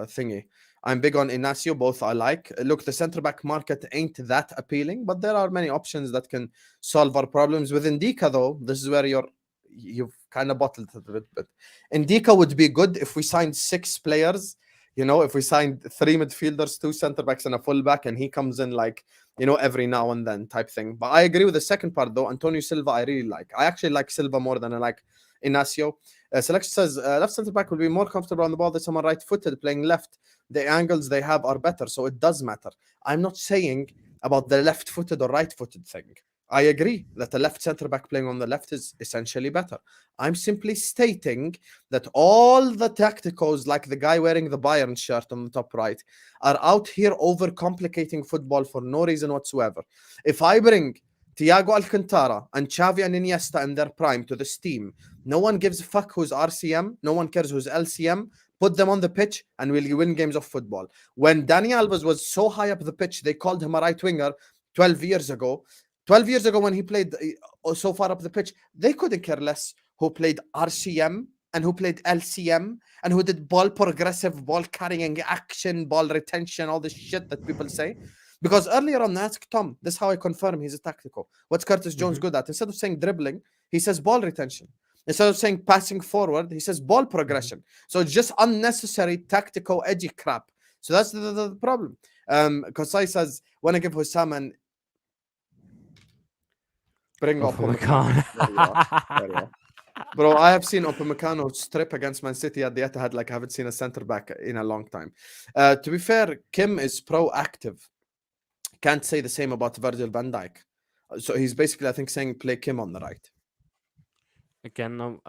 thingy. I'm big on Inacio. Both I like. Look, the centre back market ain't that appealing, but there are many options that can solve our problems. With Indica, though, this is where you've kind of bottled it a bit. But Indica would be good if we signed 6 players. You know, if we signed 3 midfielders, 2 centre backs, and a fullback, and he comes in like, you know, every now and then type thing. But I agree with the second part, though. Antonio Silva, I really like. I actually like Silva more than I like Inacio. Selection says left centre back will be more comfortable on the ball than someone right footed playing left. The angles they have are better, so it does matter. I'm not saying about the left footed or right footed thing. I agree that the left centre back playing on the left is essentially better. I'm simply stating that all the tacticals, like the guy wearing the Bayern shirt on the top right, are out here overcomplicating football for no reason whatsoever. If I bring Thiago Alcantara and Xavi and Iniesta in their prime to this team, no one gives a fuck who's RCM, no one cares who's LCM. Put them on the pitch and we'll win games of football. When Dani Alves was so high up the pitch, they called him a right winger 12 years ago. 12 years ago when he played so far up the pitch, they couldn't care less who played RCM and who played LCM and who did ball progressive, ball carrying action, ball retention, all this shit that people say. Because earlier on, I asked Tom, this is how I confirm he's a tactical. What's Curtis Jones good at? Instead of saying dribbling, he says ball retention. Instead of saying passing forward, he says ball progression. So it's just unnecessary tactical edgy crap. So that's the problem. Kosai says, when I give Husam and bring Upamecano. Upamecano. Bro, I have seen Upamecano strip against Man City at the Etihad like I haven't seen a centre back in a long time. To be fair, Kim is proactive. Can't say the same about Virgil van Dijk. So he's basically, I think, saying play Kim on the right. Again, no,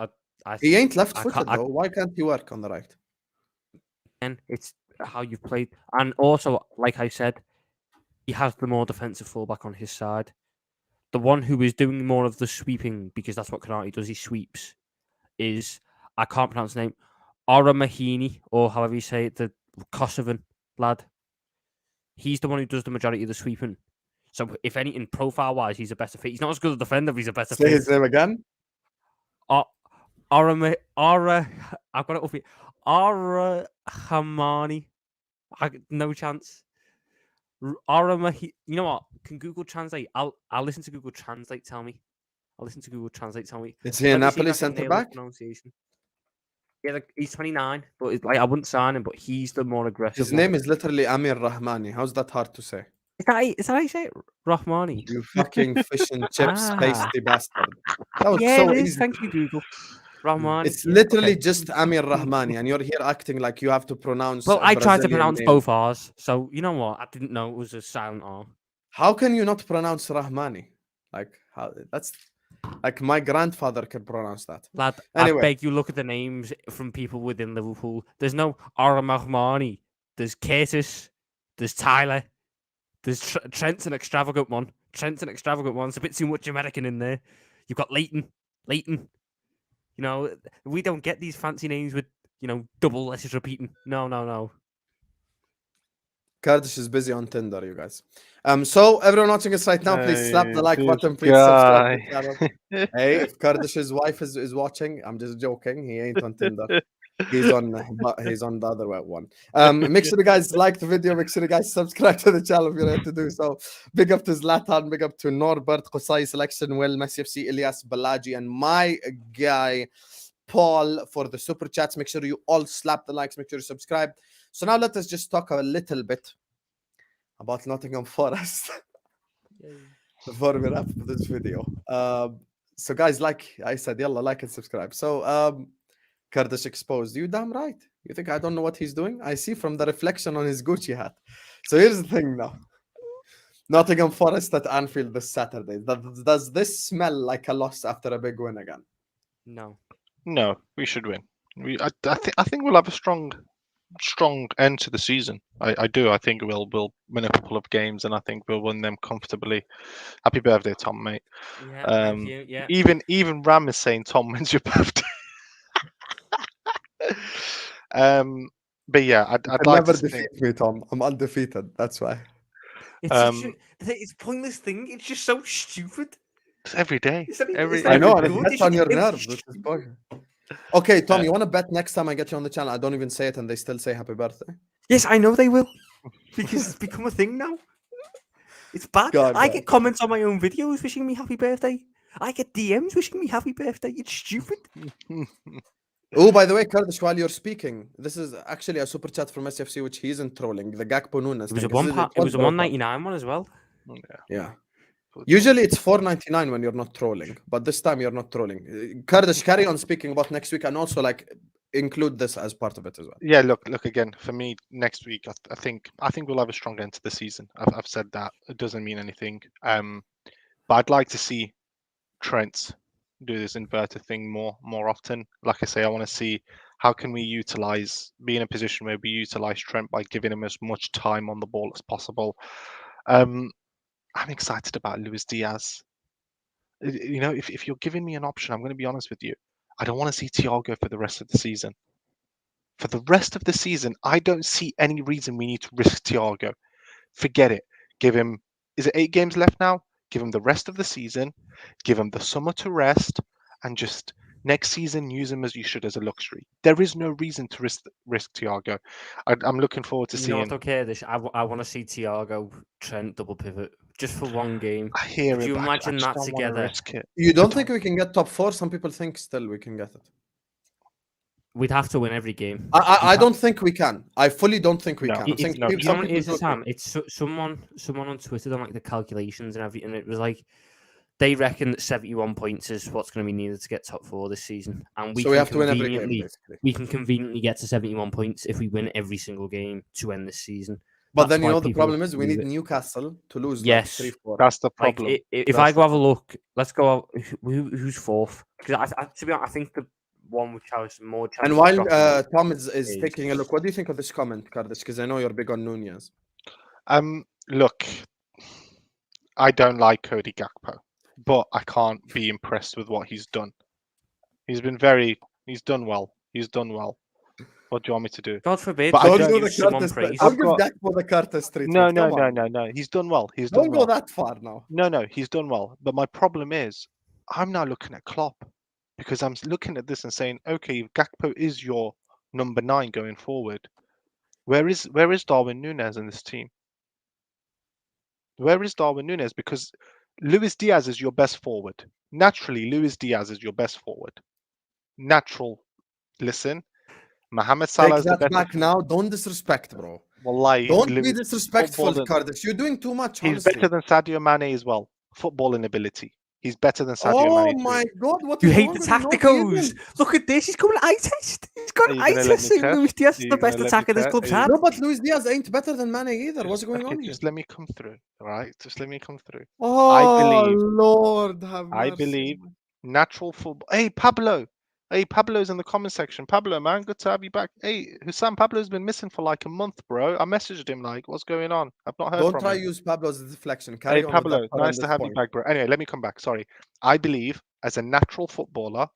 He ain't left-footed though. Why can't he work on the right? And it's how you've played, and also, like I said, he has the more defensive fullback on his side. The one who is doing more of the sweeping, because that's what Konate does. He sweeps. Is I can't pronounce the name, Ora Mahini, or however you say it, the Kosovan lad. He's the one who does the majority of the sweeping. So, if anything, profile-wise, he's a better fit. He's not as good a defender, but he's a better fit. Say his name again. I've got it up here. Ara Hamani. No chance. You know what? Can Google Translate? I'll listen to Google Translate. Tell me. I'll listen to Google Translate. Tell me. Is he a Napoli centre back? Yeah, he's 29, but it's like I wouldn't sign him. But he's the more aggressive. His name is literally Amir Rahmani. How's that hard to say? Is that how you say it? Rahmani. You fucking fish and chips pasty bastard. That was Yeah, so it is. easy. Thank you, Google. Rahmani. It's literally just Amir Rahmani, and you're here acting like you have to pronounce. Well, I tried to Brazilian pronounce name. both R's, so you know what? I didn't know it was a silent R. How can you not pronounce Rahmani? Like how? That's like my grandfather can pronounce that. Lad, Anyway. I beg you, look at the names from people within Liverpool. There's no Ara Mahmani. There's Curtis. There's Tyler. There's Trent's an extravagant one. It's a bit too much American in there. You've got Leighton. You know, we don't get these fancy names with, double letters repeating. No. Kurdish is busy on Tinder, you guys. So everyone watching us right now, please slap the like This button. Please subscribe to the guy. channel. Hey, if Kurdish's wife is watching, I'm just joking. He ain't on Tinder. He's on the other one. Make sure you guys like the video. Make sure you guys subscribe to the channel if you're able to do so. Big up to Zlatan. Big up to Norbert, Qusay, Selection, Will, Messi FC, Ilyas, Balaji, and my guy Paul for the super chats. Make sure you all slap the likes. Make sure you subscribe. So now let us just talk a little bit about Nottingham Forest before we wrap up this video. So guys, like I said, yalla, like and subscribe. So Kurdish exposed. You damn right. You think I don't know what he's doing? I see from the reflection on his Gucci hat. So here's the thing now. Nottingham Forest at Anfield this Saturday. Does this smell like a loss after a big win again? No. No, we should win. I think we'll have a strong strong end to the season. I do. I think we'll win a couple of games, and I think we'll win them comfortably. Happy birthday, Tom, mate. Yeah, thank you. Yeah. Even Ram is saying, Tom, when's your birthday? But yeah, I'd like never to think defeat me, Tom. I'm undefeated. That's why. It's such it's a pointless thing. It's just so stupid. it's every day. It's not even- Every, it's not I every know, even and day. it good. gets on your It's nerves. just- Which is bugging. Okay, Tom, Uh, you want to bet next time I get you on the channel? I don't even say it, and they still say happy birthday. Yes, I know they will, because it's become a thing now. It's bad. God, I God. get comments on my own videos wishing me happy birthday. I get DMs wishing me happy birthday. It's stupid. Oh, by the way, Kurdish, while you're speaking, this is actually a super chat from SFC, which he isn't trolling. The Gakpo Nunez It was a thing. it was a broken. 199 one as well. Yeah. Usually it's 4.99 when you're not trolling, but this time you're not trolling. Kurdish, carry on speaking about next week, and also like include this as part of it as well. Yeah, look again. For me, next week, I think we'll have a strong end to the season. I've said that. It doesn't mean anything. But I'd like to see Trent do this inverted thing more often. Like I say, I want to see how can we be in a position where we utilize Trent by giving him as much time on the ball as possible. I'm excited about Luis Diaz. You know, if you're giving me an option, I'm going to be honest with you. I don't want to see Thiago for the rest of the season. For the rest of the season, I don't see any reason we need to risk Thiago. Forget it. Give him, is it 8 games left now? Give him the rest of the season, give him the summer to rest, and just next season use him as you should as a luxury. There is no reason to risk Thiago. I'm looking forward to You seeing. know what, okay, I want to see Thiago Trent double pivot just for one game. I hear Could it, you but imagine I just that don't want to together? risk it. You don't think we can get top 4? Some people think still we can get it. We'd have to win every game. I don't think we can. I fully don't think we No. can. I think You know some what it people is, do Sam? think. It's someone on Twitter done like the calculations and everything. It was like they reckon that 71 points is what's going to be needed to get top 4 this season, and we So we have to win every game, basically. we can conveniently get to 71 points if we win every single game to end this season. But That's then you why know the people problem is we believe need it. Newcastle to lose Yes. like 3-4. That's the Like problem. if That's I the go have a look, let's go. Who's 4th? Because to be honest, I think the one which has more chance. And of while dropping Tom is is- taking a look, what do you think of this comment, Kurdish? Because I know you're big on Nunez. Look, I don't like Cody Gakpo, but I can't be impressed with what he's done. He's done well. He's done well. What do you want me to do? God forbid. But I Don't don't do give the someone Curtis. praise. Don't I've give got- Gakpo the Curtis treatment. No. Come on. He's done well. Don't go that far now. No, he's done well. But my problem is, I'm now looking at Klopp because I'm looking at this and saying, okay, if Gakpo is your number 9 going forward, where is Darwin Nunez in this team? Where is Darwin Nunez? Because Luis Diaz is your best forward. Naturally, Luis Diaz is your best forward. Natural. Listen, Mohamed Salah Take is the that best. back now. Don't disrespect, bro. Wallahi, Don't be Luis, disrespectful, footballing- Kurdish. You're doing too much, he's honestly. better than Sadio Mane as well. Footballing ability. He's better than Sadio Oh Mane. my God! What You is hate wrong the with you? No, tacticals. he Look at this. He's coming eye test. He's got Are you eye gonna let test me saying test? Luis Diaz is Are the you best gonna let me attacker this test? club's Are you- had. No, but Luis Diaz ain't better than Mane either. What's going Okay, on here? just let me come through. All right, just let me come through. Oh believe- Lord, have I mercy. believe natural football. Hey, Pablo. Hey, Pablo's in the comment section. Pablo, man, good to have you back. Hey, Husam, Pablo's been missing for like a month, bro. I messaged him like, what's going on? I've not heard Don't from try him. use Pablo's deflection. Hey, Carry on with Pablo, that nice to horrendous have you point. back, bro. Anyway, let me come back. Sorry. I believe as a natural footballer,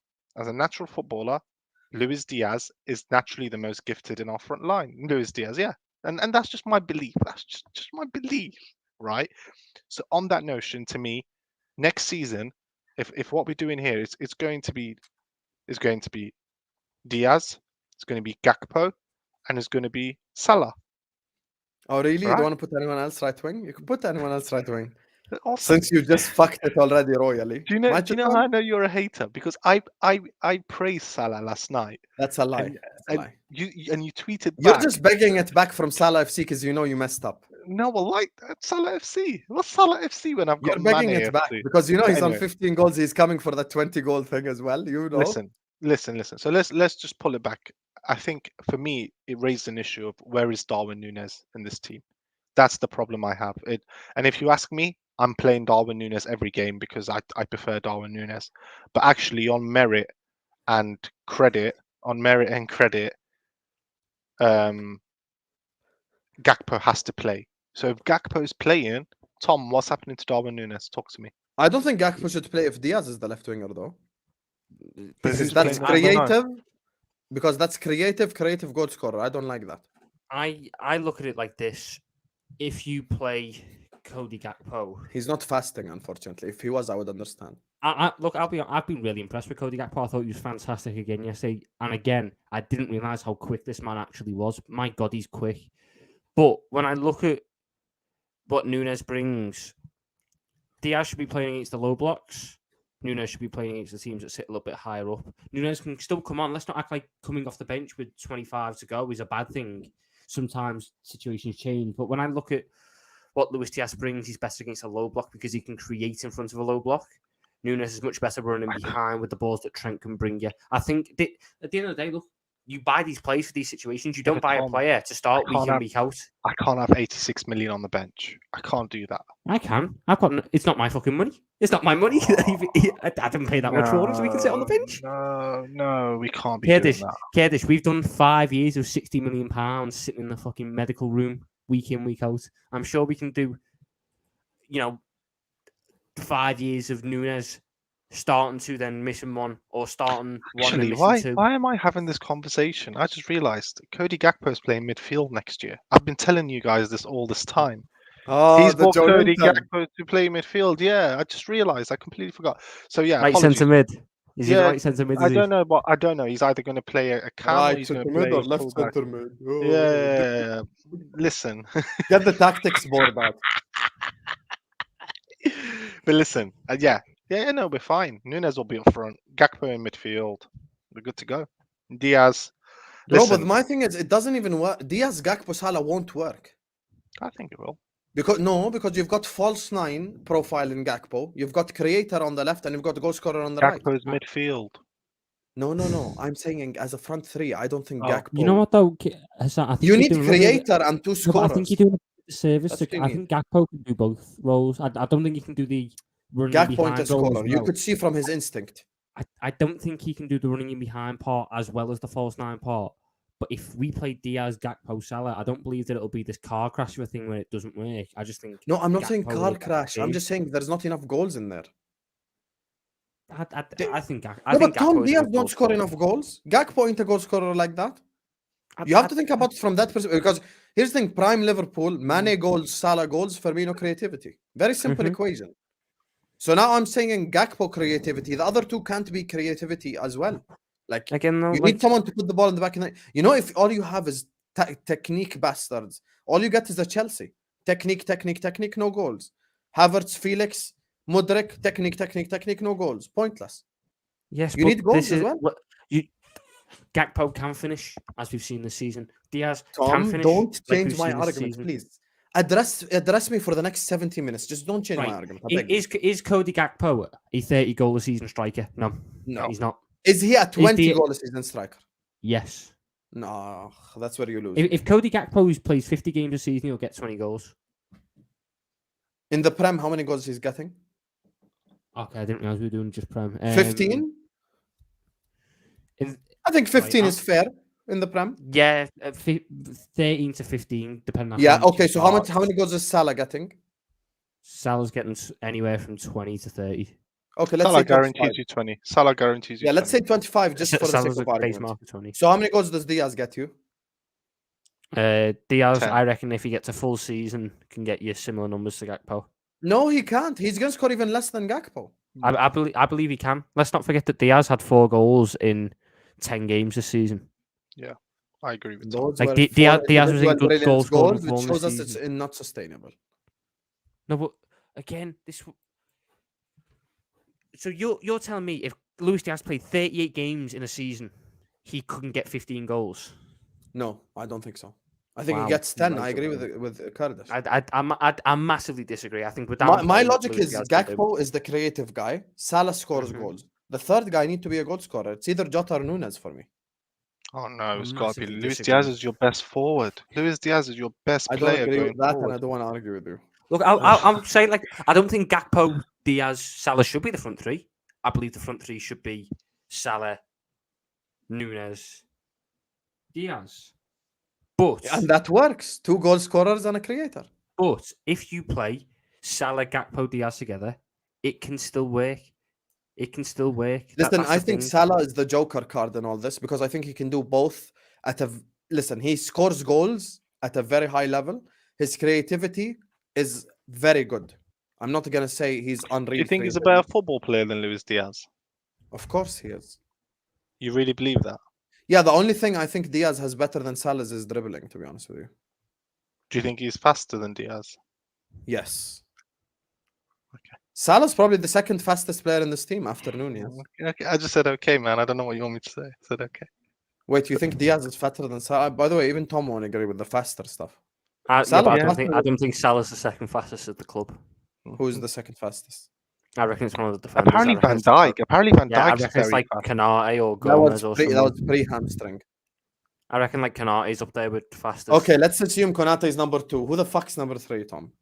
Luis Diaz is naturally the most gifted in our front line. Luis Diaz, yeah. And that's just my belief. That's just my belief, right? So on that notion, to me, next season, if what we're doing here is it's going to be Diaz, it's going to be Gakpo, and it's going to be Salah. Oh really? You Right. don't want to put anyone else right wing? You can put anyone else right wing. Awesome. Since you just fucked it already royally. Do you know Match it how on? I know you're a hater? Because I praised Salah last night. That's a lie. And- That's a And lie. you tweeted You're back. just begging it back from Salah FC because you know you messed up. No, well, like Salah FC. What's Salah FC when I've You're got begging Mane it back FC? because you know But he's on anyway. 15 goals. He's coming for the 20-goal thing as well. You know. Listen. So let's just pull it back. I think for me, it raised an issue of where is Darwin Nunez in this team. That's the problem I have. And if you ask me, I'm playing Darwin Nunez every game because I prefer Darwin Nunez. But actually, on merit and credit, Gakpo has to play. So if Gakpo is playing, Tom, what's happening to Darwin Nunez? Talk to me. I don't think Gakpo should play if Diaz is the left winger though. But Because who's that's playing number nine? creative. Because that's creative goal scorer. I don't like that. I look at it like this: if you play Cody Gakpo, He's not fasting, unfortunately. If he was, I would understand. I've been really impressed with Cody Gakpo. I thought he was fantastic again yesterday, and again, I didn't realize how quick this man actually was. My God, he's quick. But when I look at what Nunez brings, Diaz should be playing against the low blocks. Nunez should be playing against the teams that sit a little bit higher up. Nunez can still come on. Let's not act like coming off the bench with 25 to go is a bad thing. Sometimes situations change. But when I look at what Luis Diaz brings, he's best against a low block because he can create in front of a low block. Nunez is much better running behind with the balls that Trent can bring you. I think at the end of the day, look, you buy these players for these situations. You don't buy a player to start week in, week out. I can't have 86 million on the bench. I can't do that. I can. It's not my fucking money. It's not my money. I didn't pay that much for him, so we can sit on the bench. No, we can't be doing that. Kurdish, we've done 5 years of £60 million sitting in the fucking medical room week in, week out. I'm sure we can do, 5 years of Nunez starting to then missing one, or starting one and missing two. Why am I having this conversation? I just realised Cody Gakpo is playing midfield next year. I've been telling you guys this all this time. He's bought Cody Gakpo to play midfield. Yeah, I just realised. I completely forgot. So yeah, right centre mid. Is he the right centre mid? I don't know, but I don't know. He's either going to play a cam right or he's going to mid play or left centre mid. Oh. Yeah. Listen. Get the tactics board out. But listen, no, we're fine. Nunez will be up front. Gakpo in midfield. We're good to go. Diaz. No, but my thing is, it doesn't even work. Diaz, Gakpo, Salah won't work. I think it will. Because you've got false nine profile in Gakpo. You've got creator on the left, and you've got goal scorer on the right. Gakpo's midfield. No. I'm saying as a front three. I don't think Gakpo. You know what though? Hassan, I think you need creator and two scorers. I think you're doing a service. I think Gakpo can do both roles. I don't think he can do the running Gakpo behind and scorer. Well. You could see from his instinct. I don't think he can do the running in behind part as well as the false nine part. But if we play Diaz, Gakpo, Salah, I don't believe that it'll be this car crash of a thing where it doesn't work. I just think... No, I'm not saying car crash. I'm just saying there's not enough goals in there. I think Tom Diaz don't score enough goals. Gakpo ain't a goal scorer like that. You have to think about it from that perspective. Because here's the thing, prime Liverpool, Mane goals, Salah goals, Firmino creativity. Very simple equation. So now I'm saying Gakpo creativity. The other two can't be creativity as well. Like, again, you need someone to put the ball in the back of the... if all you have is technique bastards, all you get is the Chelsea. Technique, no goals. Havertz, Felix, Mudryk, technique, no goals. Pointless. Yes, you need goals as well. Gakpo can finish, as we've seen this season. Diaz Tom, can finish. Don't change my argument, please. Address me for the next 70 minutes. Just don't change my argument. Is Cody Gakpo a 30-goal a season striker? No, he's not. Is he a 20-goal a season striker? Yes. No, that's where you lose. If Cody Gakpo plays 50 games a season, he'll get 20 goals. In the Prem, how many goals he's getting? Okay, I didn't realize we were doing just Prem. 15? I think 15 is fair in the Prem. Yeah, 13 to 15, depending on so how many goals is Salah getting? Salah's getting anywhere from 20 to 30. Okay, let's Salah say guarantees you 20. Salah guarantees you 20. Let's say 25 just for the sake of argument. 20. So how many goals does Diaz get you? Diaz, 10. I reckon if he gets a full season, can get you similar numbers to Gakpo. No, he can't. He's going to score even less than Gakpo. I believe he can. Let's not forget that Diaz had 4 goals in 10 games this season. Yeah, I agree with that. Like Diaz was in good goal scoring, which shows us it's not sustainable. No, but again, this. So you're telling me if Luis Diaz played 38 games in a season, he couldn't get 15 goals? No, I don't think so. I think he gets 10. I agree with Kurdish. I massively disagree. I think with that, my logic is Gakpo is the creative guy. Salah scores goals. The third guy needs to be a goal scorer. It's either Jota or Nunez for me. Oh no, it's got to be Luis Diaz is your best forward. Luis Diaz is your best player. I don't agree with that, forward. and I don't want to argue with you. Look, I'm saying I don't think Gakpo, Diaz, Salah should be the front three. I believe the front three should be Salah, Nunez, Diaz. But And that works. 2 goal scorers and a creator. but if you play Salah, Gakpo, Diaz together, it can still work. It can still work. Listen, That's I the think thing. Salah is the joker card in all this because I think he can do both listen, he scores goals at a very high level. His creativity is very good. I'm not going to say he's unreal. Do you think he's a better football player than Luis Diaz? Of course he is. You really believe that? Yeah, the only thing I think Diaz has better than Salah is dribbling, to be honest with you. Do you think he's faster than Diaz? Yes. Okay. Salah's probably the second fastest player in this team after Nunez. Okay. I just said okay, man. I don't know what you want me to say. I said okay. Wait, you think Diaz is faster than Salah? By the way, even Tom won't agree with the faster stuff. Yeah, Salah but faster I don't think Salah's the second fastest at the club. Who's the second fastest? I reckon it's one of the defenders. Apparently Van Dijk. Apparently Van Yeah, I Dijk's reckon it's very like fast. Kanate or That Gomez was or something. pre-hamstring. I reckon like Kanate's up there with fastest. Okay, let's assume Konate is number 2. Who the fuck's number 3, Tom?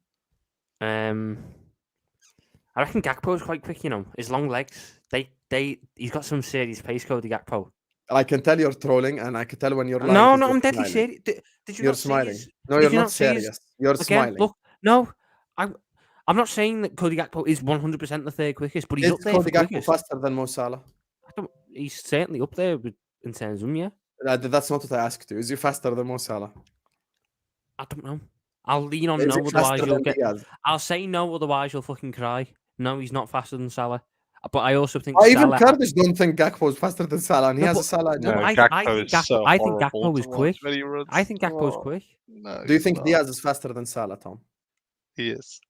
I reckon Gakpo's quite quick. You know, his long legs. He's got some serious pace, Cody Gakpo. I can tell you're trolling, and I can tell when you're lying. No, 'cause no, you're I'm deadly smiling. serious. Did you You're not see smiling. his- No, did you're you not not see his- serious. You're Again, smiling. look, no, I'm not saying that Cody Gakpo is 100% the third quickest, but he's Is up there Cody for Gakpo quickest. faster than Mo Salah? He's certainly up there in terms of him, yeah. That's not what I asked you. Is he faster than Mo Salah? I don't know. I'll lean on Is no, he otherwise faster you'll than get. Diaz? I'll say no, otherwise you'll fucking cry. No, he's not faster than Salah. But I also think Even Salah. Kurdish don't think Gakpo is faster than Salah, and he No, has a but- Salah. No, agenda. I Gakpo think is so I think horrible Gakpo is to watch quick. when he runs. I think Gakpo's Oh, quick. No, Do you he's think not. Diaz is faster than Salah, Tom? He is.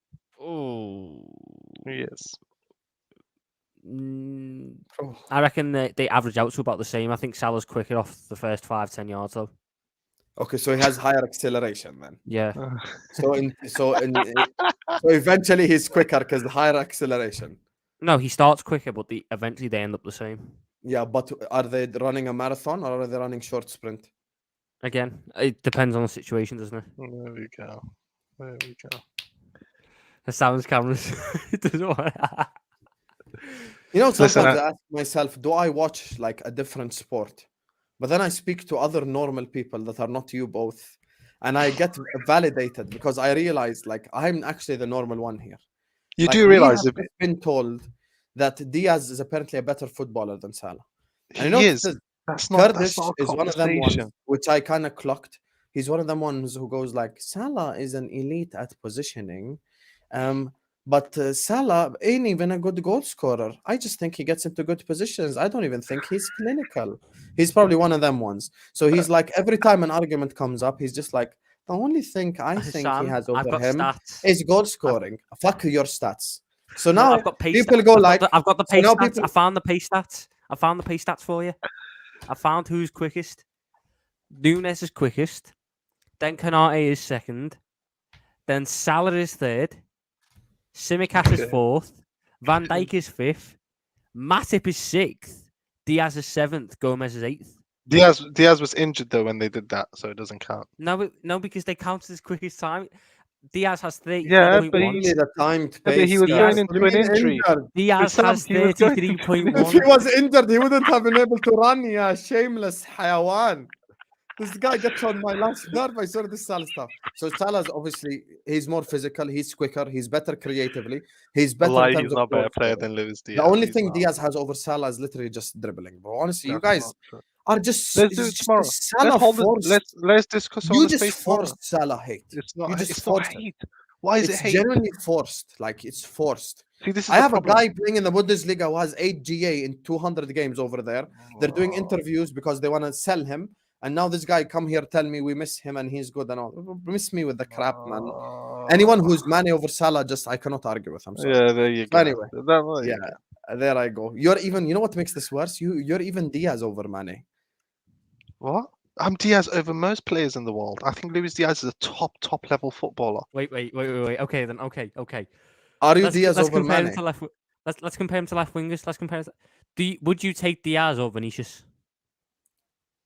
Oh. He is. I reckon they average out to about the same. I think Salah's quicker off the first 5-10 yards though. Okay, so he has higher acceleration then. Yeah. So eventually he's quicker because the higher acceleration. No, he starts quicker, but eventually they end up the same. Yeah, but are they running a marathon or are they running short sprint? Again, it depends on the situation, doesn't it? There we go. There we go. The sounds cameras. It doesn't want. You know, sometimes Listen, I ask myself, do I watch like a different sport? But then I speak to other normal people that are not you both, and I get validated because I realize like I'm actually the normal one here. You Like, do we realize have been told that Diaz is apparently a better footballer than Salah. And you know, he is. That's not. Kurdish That's not a is one of them ones, conversation. which I kind of clocked. He's one of them ones who goes like, Salah is an elite at positioning, but Salah ain't even a good goal scorer. I just think he gets into good positions. I don't even think he's clinical. He's probably one of them ones. So he's like, every time an argument comes up, he's just like, the only thing I think he has I've over got him stats. is goal scoring. Fuck your stats. So No, now I've got pace people stats. go like, I've got the so pace now stats. people- I found the pace stats. I found the pace stats for you. I found who's quickest. Nunez is quickest. Then Konate is second. Then Salah is third. Tsimikas is fourth. Van Dijk is fifth. Matip is sixth. Diaz is seventh. Gomez is eighth. Diaz was injured though when they did that, so it doesn't count. No, because they counted as quickest time. Diaz has 33.1. Yeah, but really the timed but pace. he was going into an injury. Diaz Husam, has he was going to- 33.1. If he was injured, he wouldn't have been able to run, yeah, shameless hayawan. This guy gets on my last nerve. I saw this Salah stuff. So Salah's obviously, he's more physical, he's quicker, he's better creatively, he's better in terms He's of not a better goal player scoring. than Luis Diaz. The only He's thing not. Diaz has over Salah is literally just dribbling, bro. Honestly, you That's guys not true. are just Let's do it just tomorrow. Salah forced. Let's discuss all You the just space tomorrow. forced Salah hate. It's not. You just It's not forced it. hate. Why is It's it hate? genuinely forced. Like it's forced. See, this is I the have problem. a guy playing in the Bundesliga who has 8 GA in 200 games over there. They're doing interviews because they want to sell him. And now this guy come here tell me we miss him and he's good and all. Miss me with the crap, man. Anyone who's Mane over Salah, just I cannot argue with him. Sorry. Yeah, there you go. Anyway, There you yeah, go. there I go. You're even. You know what makes this worse? You're even Diaz over Mane. What? I'm Diaz over most players in the world. I think Luis Diaz is a top level footballer. Wait. Okay, then. Okay. Are you Let's Diaz over compare him Mane? to left. Let's compare him to left wingers. Let's compare. Would you take Diaz or Vinicius?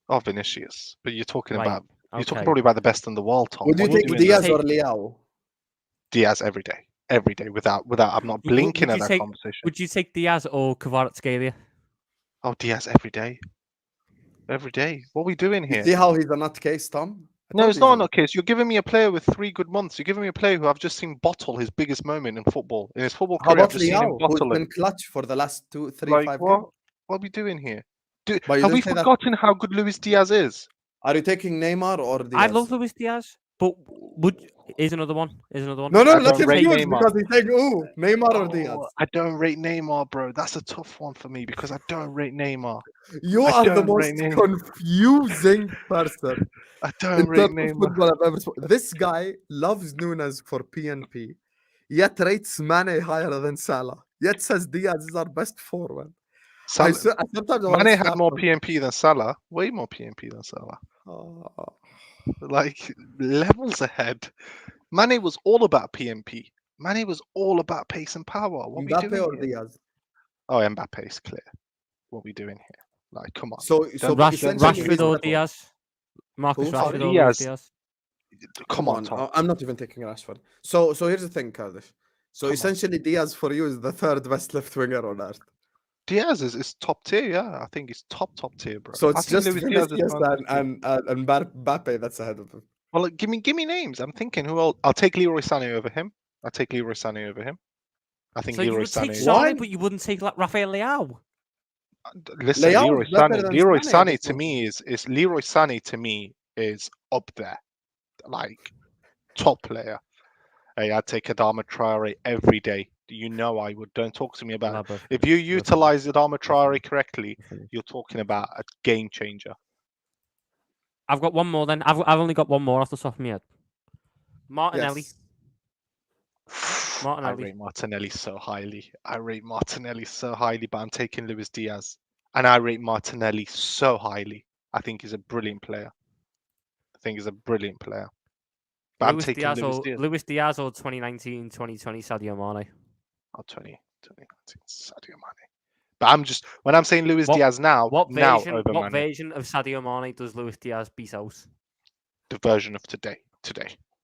Oh, Vinicius. But you're talking Right, about you're talking okay. probably about the best in the world, Tom. Would you What are take doing Diaz there? or Leao? Diaz every day? Every day, without. I'm not Would blinking you at that take- conversation. Would you take Diaz or Kvaratskhelia? Oh, Diaz every day. Every day. What are we doing You here? see how he's a nutcase, Tom? No, told it's you he's not a a nutcase. You're giving me a player with 3 good months. You're giving me a player who I've just seen bottle his biggest moment in football. In his football How career, I've about just seen him Liao, who's bottle it. been clutch for the last 2, 3, Like, 5 what? games? What are we doing here? But you Have we didn't say that. forgotten how good Luis Diaz is? Are you taking Neymar or I Diaz? love Luis Diaz, but here's another one. Here's another one. No, I let don't him rate choose Neymar. because he's saying, ooh, Neymar or Diaz. Oh, I don't rate Neymar, bro. That's a tough one for me because I don't rate Neymar. You I are the don't most rate Neymar. confusing person I in don't rate terms of Neymar. football I've ever spoken. This guy loves Nunez for PNP, yet rates Mane higher than Salah, yet says Diaz is our best forward. Salah, Sometimes I want to Mane had slap more him. PMP than Salah. Way more PMP than Salah. Oh, Like, levels ahead. Mane was all about PMP. Mane was all about pace and power. What are we Mbappe doing or here? Diaz? Oh, Mbappe is clear. What are we doing here? Like, come on. So but essentially Rashford he's or better. Diaz? Marcus Who? Rashford Sorry? or Luis Diaz. Diaz? Come on, Tom. I'm not even taking Rashford. So here's the thing, Kurdish. So Come on. essentially Diaz for you is the third best left winger on earth. Diaz is top tier, yeah. I think he's top tier, bro. So I it's think just Luis Diaz is Vinicius fantastic. and Mbappe that's ahead of him. Well, give me names. I'm thinking who else. I'll take Leroy Sané over him. I think So you Leroy would take Sané. Why? Sané, but you wouldn't take Rafael Leao. Listen, Leao Leroy is better Sané. than Leroy Sané at Sané this to moment. me is Leroy Sané to me is up there, like top player. Hey, I'd take Adama Traore every day. You know I would. Don't talk to me about it. If you utilize Adama Traore correctly, you're talking about a game changer. I've got one more then. I've only got one more off the top of my head. Martinelli. Yes. I rate Martinelli so highly. But I'm taking Luis Diaz. And I rate Martinelli so highly. I think he's a brilliant player. But I'm taking Luis Diaz. Luis Diaz or 2019-2020 Sadio Mane. Oh, 2019 Sadio Mane. But I'm just, when I'm saying Luis Diaz now, What over Mane. version of Sadio Mane does Luis Diaz beat out? The version of today,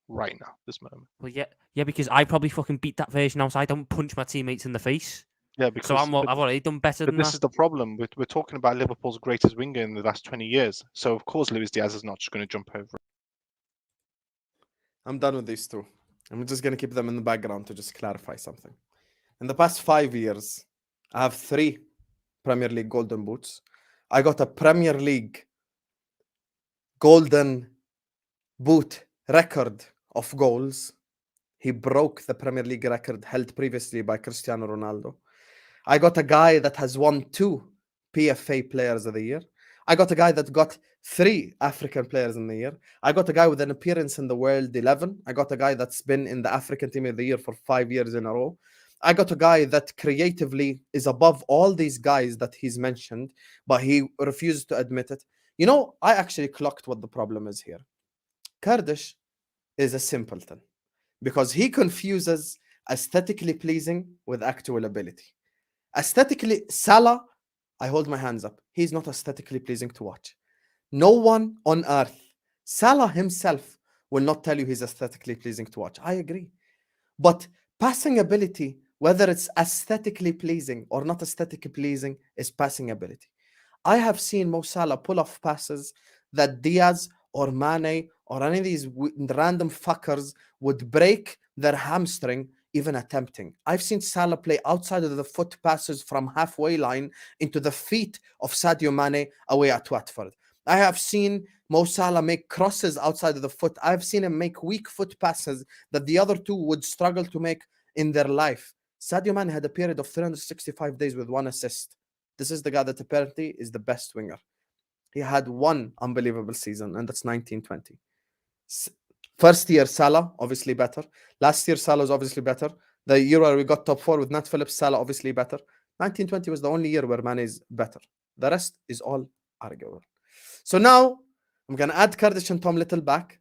right now, this moment. Well, yeah, because I probably fucking beat that version out. So I don't punch my teammates in the face. Yeah, because so I've already done better than But this that. is the problem. We're talking about Liverpool's greatest winger in the last 20 years. So of course Luis Diaz is not just going to jump over. I'm done with these two. I'm just going to keep them in the background to just clarify something. In the past 5 years, I have 3 Premier League Golden Boots. I got a Premier League Golden Boot record of goals. He broke the Premier League record held previously by Cristiano Ronaldo. I got a guy that has won 2 PFA Players of the Year. I got a guy that got 3 African Players in the Year. I got a guy with an appearance in the World 11. I got a guy that's been in the African Team of the Year for 5 years in a row. I got a guy that creatively is above all these guys that he's mentioned, but he refuses to admit it. You know, I actually clocked what the problem is here. Kurdish is a simpleton because he confuses aesthetically pleasing with actual ability. Aesthetically, Salah, I hold my hands up. He's not aesthetically pleasing to watch. No one on earth, Salah himself, will not tell you he's aesthetically pleasing to watch. I agree. But passing ability, whether it's aesthetically pleasing or not aesthetically pleasing, is passing ability. I have seen Mo Salah pull off passes that Diaz or Mane or any of these random fuckers would break their hamstring even attempting. I've seen Salah play outside of the foot passes from halfway line into the feet of Sadio Mane away at Watford. I have seen Mo Salah make crosses outside of the foot. I've seen him make weak foot passes that the other two would struggle to make in their life. Sadio Mane had a period of 365 days with 1 assist. This is the guy that apparently is the best winger. He had 1 unbelievable season, and that's 1920. First year, Salah, obviously better. Last year, Salah was obviously better. The year where we got top 4 with Nat Phillips, Salah obviously better. 1920 was the only year where Mane is better. The rest is all arguable. So now, I'm going to add Kurdish and Tom Little back.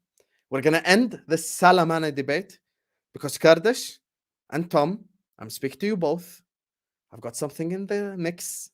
We're going to end this Salah Mane debate because Kurdish and Tom, I'm speaking to you both. I've got something in the mix.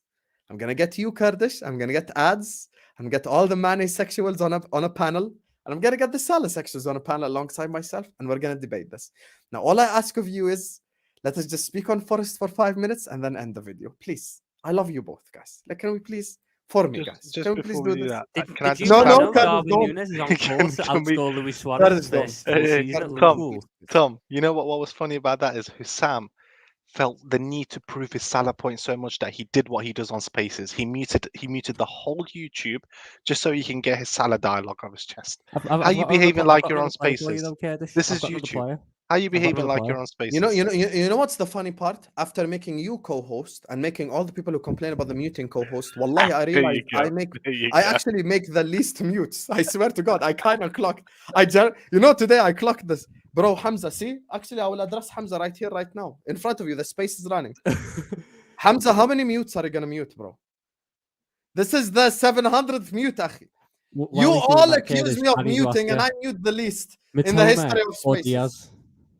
I'm going to get you, Kurdish. I'm going to get ads. I'm going to get all the Mane sexuals on a panel. And I'm going to get the Salah sexuals on a panel alongside myself. And we're going to debate this. Now, all I ask of you is, let us just speak on Forest for 5 minutes and then end the video. Please. I love you both, guys. Can we please for me, guys. Just Can we please before we do do this? that, can I Did you just No, not no, know clarify? Curtis, Darwin don't. Nunez is on course to Can we- outscore Luis Suarez Curtis, the don't. first full season at Curtis, Tom, Liverpool? Tom, you know what was funny about that is Husam felt the need to prove his Salah point so much that he did what he does on Spaces. He muted the whole YouTube just so he can get his Salah dialogue off his chest. How you behaving like you're on Spaces? This is YouTube. How you behaving like you're on Spaces? You know what's the funny part? After making you co-host and making all the people who complain about the muting co-host, wallahi, I There you realized go. There you I go. actually make the least mutes. I swear to God, I kind of clocked. Today I clocked this. Bro, Hamza, see? Actually, I will address Hamza right here, right now. In front of you, the space is running. Hamza, how many mutes are you going to mute, bro? This is the 700th mute, akhi. You all accuse me of muting and I mute the least in the history of spaces.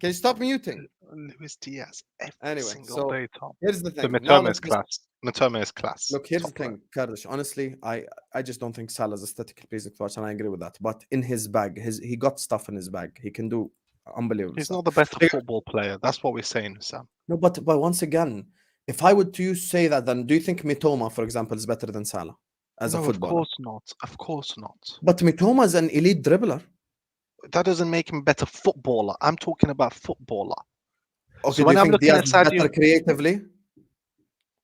Can you stop muting? Luis Diaz every Anyway, single so day, Tom. here's the The thing. Now Matoma let's is just, class. Matoma is class. look, here's the Top player. thing, Kurdish. Honestly, I just don't think Salah's aesthetically pleasing to watch, and I agree with that. But in his bag, he got stuff in his bag. He can do unbelievable He's stuff. not the best football player. That's what we're saying, Sam. No, but once again, if I would to say that, then do you think Mitoma, for example, is better than Salah as a No, of footballer? course not. Of course not. But Mitoma is an elite dribbler. That doesn't make him a better footballer. I'm talking about footballer. Okay, So do when you I'm think looking Diaz at is Sadio, better creatively?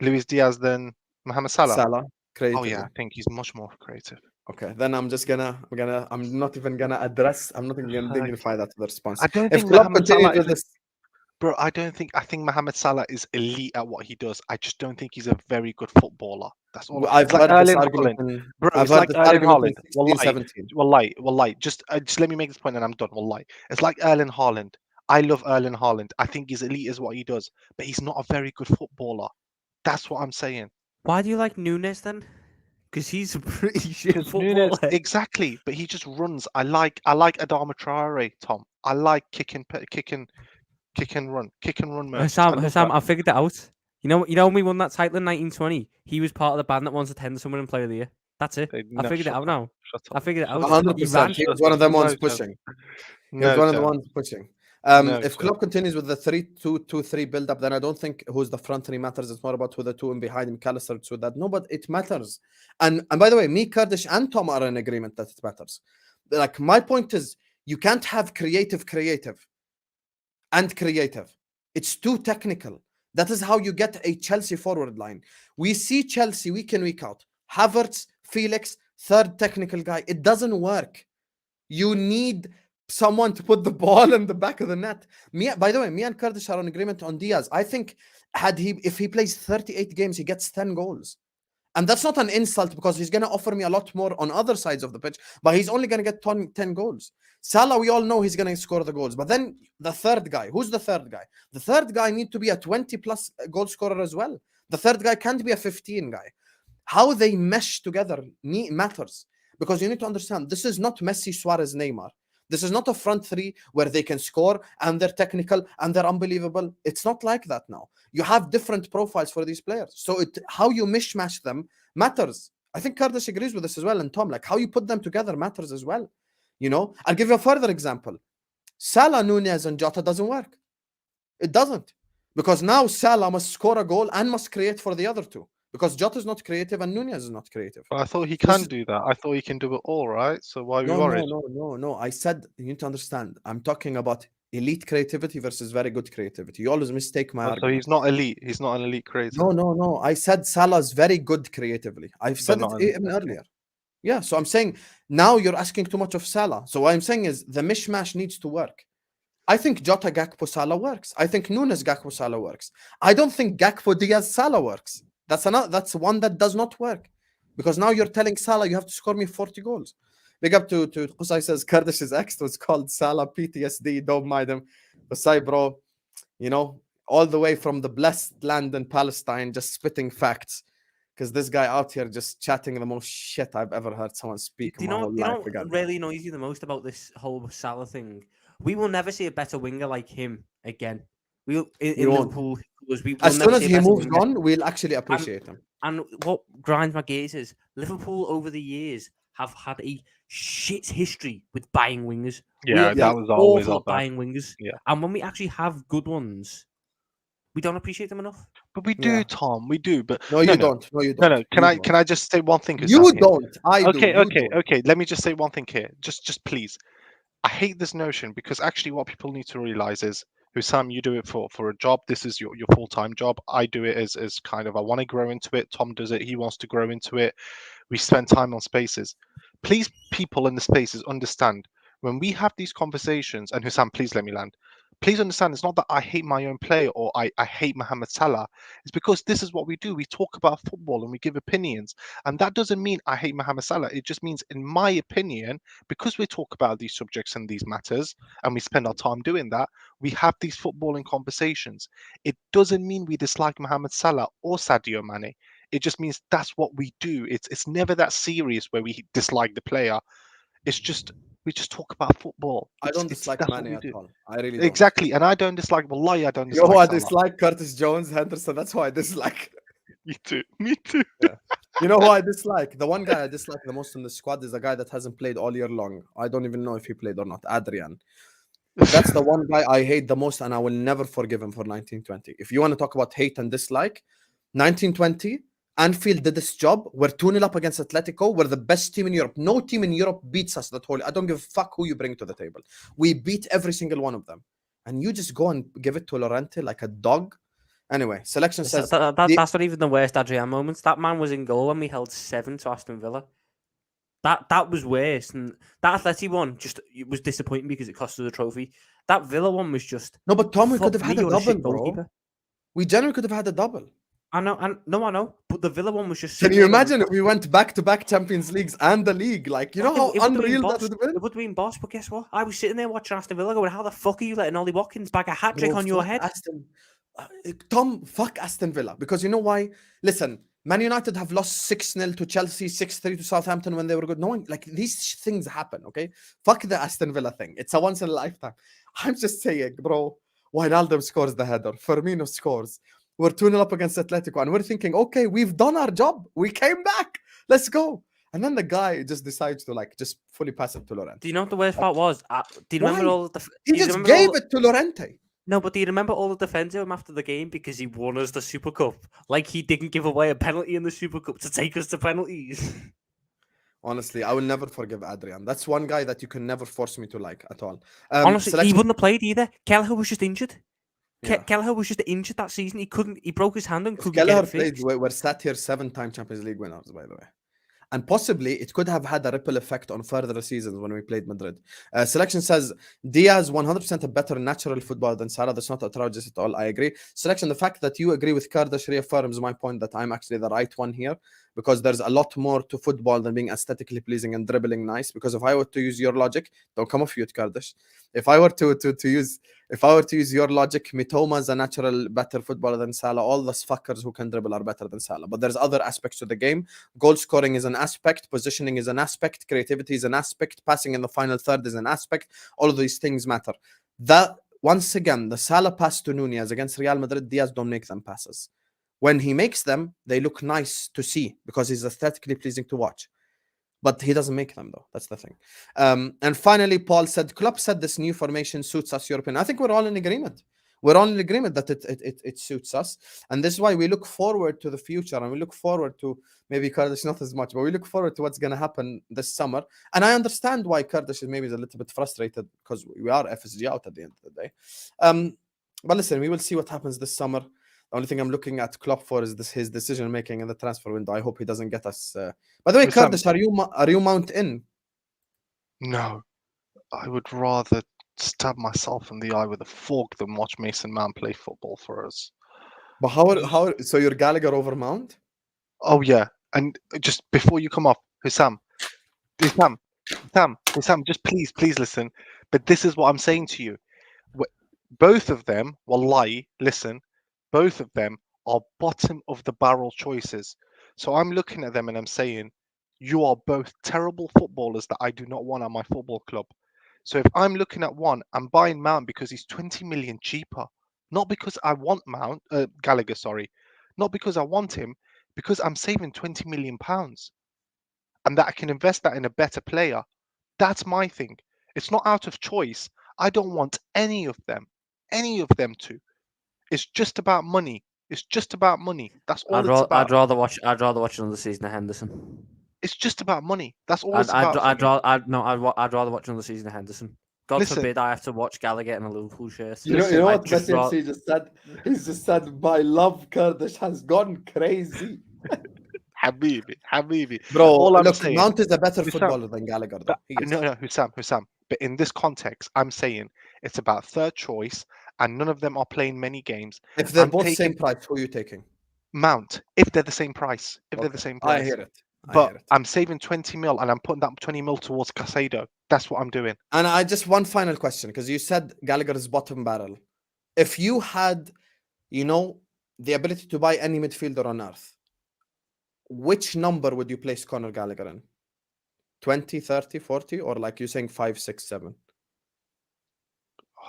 Luis Diaz than Mohamed Salah. Salah Oh creatively. yeah, I think he's much more creative. Okay, then I'm not even gonna address. I'm not even gonna dignify that to the response. I don't If think Klopp Mohamed continues Salah with is. this, Bro, I think Mohamed Salah is elite at what he does. I just don't think he's a very good footballer. That's all. I've It's like heard this Erling argument. Haaland. Bro, I've it's heard like this Erling argument Haaland. in 16, 17. Wallahi. Just let me make this point and I'm done. Wallahi. It's like Erling Haaland. I love Erling Haaland. I think he's elite is what he does, but he's not a very good footballer. That's what I'm saying. Why do you like Nunez then? Because he's a pretty shit Because footballer. Nunez, exactly, but he just runs. I like Adama Traore, Tom. I like kick and run merchants. Husam, I figured it out. You know when we won that title in 1920, he was part of the band that won 10 Summer and Player of the Year. That's it. I figured it out now. Shut I up. figured it out. 100%. He was one of them ones No pushing. He was No one of the chance. ones pushing. No If Klopp continues with the 3-2-2-3 build-up, then I don't think who's the front three matters. It's more about who the two and behind him, Callister, with that. No, but it matters. And by the way, me, Kurdish, and Tom are in agreement that it matters. Like, my point is, you can't have creative and creative. It's too technical. That is how you get a Chelsea forward line. We see Chelsea week in, week out. Havertz, Felix, third technical guy. It doesn't work. You need someone to put the ball in the back of the net. By the way, me and Kurdish are on agreement on Diaz. I think if he plays 38 games, he gets 10 goals. And that's not an insult because he's going to offer me a lot more on other sides of the pitch, but he's only going to get 10 goals. Salah, we all know he's going to score the goals. But then the third guy, who's the third guy? The third guy needs to be a 20-plus goal scorer as well. The third guy can't be a 15 guy. How they mesh together matters. Because you need to understand, this is not Messi, Suarez, Neymar. This is not a front three where they can score and they're technical and they're unbelievable. It's not like that now. You have different profiles for these players. So how you mishmash them matters. I think Kurdish agrees with this as well. And Tom, like how you put them together matters as well. You know, I'll give you a further example. Salah, Nunez, and Jota doesn't work. It doesn't. Because now Salah must score a goal and must create for the other two. Because Jota is not creative and Nunez is not creative. But I thought he can do that. I thought he can do it all, right? So why are we worried? No. I said, you need to understand. I'm talking about elite creativity versus very good creativity. You always mistake my argument. So he's not elite. He's not an elite creator. No. I said Salah's very good creatively. I've said it even earlier. Yeah, so I'm saying now you're asking too much of Salah. So what I'm saying is the mishmash needs to work. I think Jota Gakpo Salah works. I think Nunez Gakpo Salah works. I don't think Gakpo Diaz Salah works. That's one that does not work. Because now you're telling Salah you have to score me 40 goals. Big up to Qusay says Kurdish's ex was called Salah PTSD. Don't mind him. Qusay, bro, you know, all the way from the blessed land in Palestine, just spitting facts. Because this guy out here just chatting the most shit I've ever heard someone speak in my whole life. What really annoys you the most about this whole Salah thing? We will never see a better winger like him again. In Liverpool, as soon as he moves on, we'll actually appreciate him. And what grinds my gears is Liverpool over the years have had a shit history with buying wingers. Yeah, that was always our buying wingers. Yeah. And when we actually have good ones, We don't appreciate them enough. But we Yeah. do, Tom. We do. But No, you don't. No, you don't. no. Can You I don't. can I just say one thing? You Husam, here? don't. I do. Okay, You okay, don't. okay. Let me just say one thing here. Just please. I hate this notion because actually what people need to realize is, Husam, you do it for a job. This is your full-time job. I do it as kind of, I want to grow into it. Tom does it. He wants to grow into it. We spend time on spaces. Please, people in the spaces, understand when we have these conversations, and Husam, please let me land. Please understand, it's not that I hate my own player or I hate Mohamed Salah. It's because this is what we do. We talk about football and we give opinions. And that doesn't mean I hate Mohamed Salah. It just means, in my opinion, because we talk about these subjects and these matters, and we spend our time doing that, we have these footballing conversations. It doesn't mean we dislike Mohamed Salah or Sadio Mane. It just means that's what we do. It's never that serious where we dislike the player. It's just we just talk about football. I don't dislike That's what Mane we at do. all. I really don't. Exactly, and I don't dislike. Wallahi, I don't You know who dislike I Salah. dislike? Curtis Jones, Henderson. That's who I dislike. Me too. Me too. Yeah. You know who I dislike? The one guy I dislike the most in the squad is a guy that hasn't played all year long. I don't even know if he played or not. Adrian. That's the one guy I hate the most, and I will never forgive him for 1920. If you want to talk about hate and dislike, 1920, Anfield did this job. We're 2-0 up against Atletico. We're the best team in Europe. No team in Europe beats us that whole. I don't give a fuck who you bring to the table. We beat every single one of them. And you just go and give it to Llorente like a dog. Anyway, selection says That's not even the worst Adrian moments. That man was in goal when we held 7 to Aston Villa. That was worse. And that Atleti one it was disappointing because it cost us a trophy. That Villa one was just... No, but Tom, we could fuck have had me, a you're shit double, bro. goalkeeper. We generally could have had a double. I know. But the Villa one was just... Can you imagine if we went back-to-back Champions Leagues and the league? Like, you know how unreal that would have been? It would have been boss, but guess what? I was sitting there watching Aston Villa going, how the fuck are you letting Ollie Watkins bag a hat-trick on your head? Tom, fuck Aston Villa. Because you know why? Listen, Man United have lost 6-0 to Chelsea, 6-3 to Southampton when they were good. No one, like, these things happen, okay? Fuck the Aston Villa thing. It's a once in a lifetime. I'm just saying, bro, Wijnaldum scores the header. Firmino scores. We're 2-0 up against Atletico, and we're thinking, okay, we've done our job. We came back. Let's go. And then the guy just decides to, like, just fully pass it to Llorente. Do you know what the worst part was? Do you remember all the... He just gave it to Llorente. No, but do you remember all the defending him after the game because he won us the Super Cup? Like he didn't give away a penalty in the Super Cup to take us to penalties. Honestly, I will never forgive Adrian. That's one guy that you can never force me to like at all. Honestly, he wouldn't have played either. Kelleher was just injured. Yeah. Kelleher was just injured that season. He broke his hand and couldn't Kelleher get it fixed. played, we're sat here 7-time Champions League winners, by the way. And possibly it could have had a ripple effect on further seasons when we played Madrid. Selection says Diaz 100% a better natural footballer than Salah. That's not outrageous at all. I agree. Selection, the fact that you agree with Kurdish reaffirms my point that I'm actually the right one here, because there's a lot more to football than being aesthetically pleasing and dribbling nice. Because if I were to use your logic, don't come off mute, Kurdish. If I were to use your logic, Mitoma is a natural better footballer than Salah. All those fuckers who can dribble are better than Salah. But there's other aspects to the game. Goal scoring is an aspect, positioning is an aspect, creativity is an aspect, passing in the final third is an aspect. All of these things matter. That once again, the Salah pass to Nunez against Real Madrid, Diaz don't make them passes. When he makes them, they look nice to see because he's aesthetically pleasing to watch. But he doesn't make them, though. That's the thing. And finally, Paul said, Klopp said this new formation suits us European. I think we're all in agreement. We're all in agreement that it suits us. And this is why we look forward to the future. And we look forward to, maybe Kurdish not as much, but we look forward to what's going to happen this summer. And I understand why Kurdish is maybe a little bit frustrated because we are FSG out at the end of the day. But listen, we will see what happens this summer. The only thing I'm looking at Klopp for is his decision making in the transfer window. I hope he doesn't get us. By the way, Kurdish, are you mount in? No, I would rather stab myself in the eye with a fork than watch Mason Mount play football for us. But how? So you're Gallagher over Mount? Oh yeah, and just before you come off, Husam, just please listen. But this is what I'm saying to you. Both of them, wallahi, listen. Both of them are bottom of the barrel choices. So I'm looking at them and I'm saying, you are both terrible footballers that I do not want at my football club. So if I'm looking at one, I'm buying Mount because he's 20 million cheaper. Not because I want Gallagher, not because I want him, because I'm saving 20 million pounds. And that I can invest that in a better player. That's my thing. It's not out of choice. I don't want any of them to. It's just about money. It's just about money. That's all I'd, it's ra- about. I'd rather watch another season of Henderson. It's just about money. That's all it's about for me. I'd rather watch another season of Henderson. God Listen, forbid I have to watch Gallagher in a Liverpool shirt. You know Listen, what just Messi just said? He's just said, my love Kurdish has gone crazy. Habibi. Bro, All I'm look, saying, Mount is a better Hussam, footballer than Gallagher, though. He is. no, Hussam. But in this context, I'm saying it's about third choice, and none of them are playing many games. If they're I'm both taking same price, who are you taking? Mount if they're the same price. If they're the Okay. same I price. hear it. I But hear it. I'm saving 20 mil, and I'm putting that 20 mil towards Casado. That's what I'm doing. And I just one final question, because you said Gallagher is bottom barrel. If you had, the ability to buy any midfielder on earth, which number would you place Conor Gallagher in? 20, 30, 40, or like you're saying 5, 6, 7?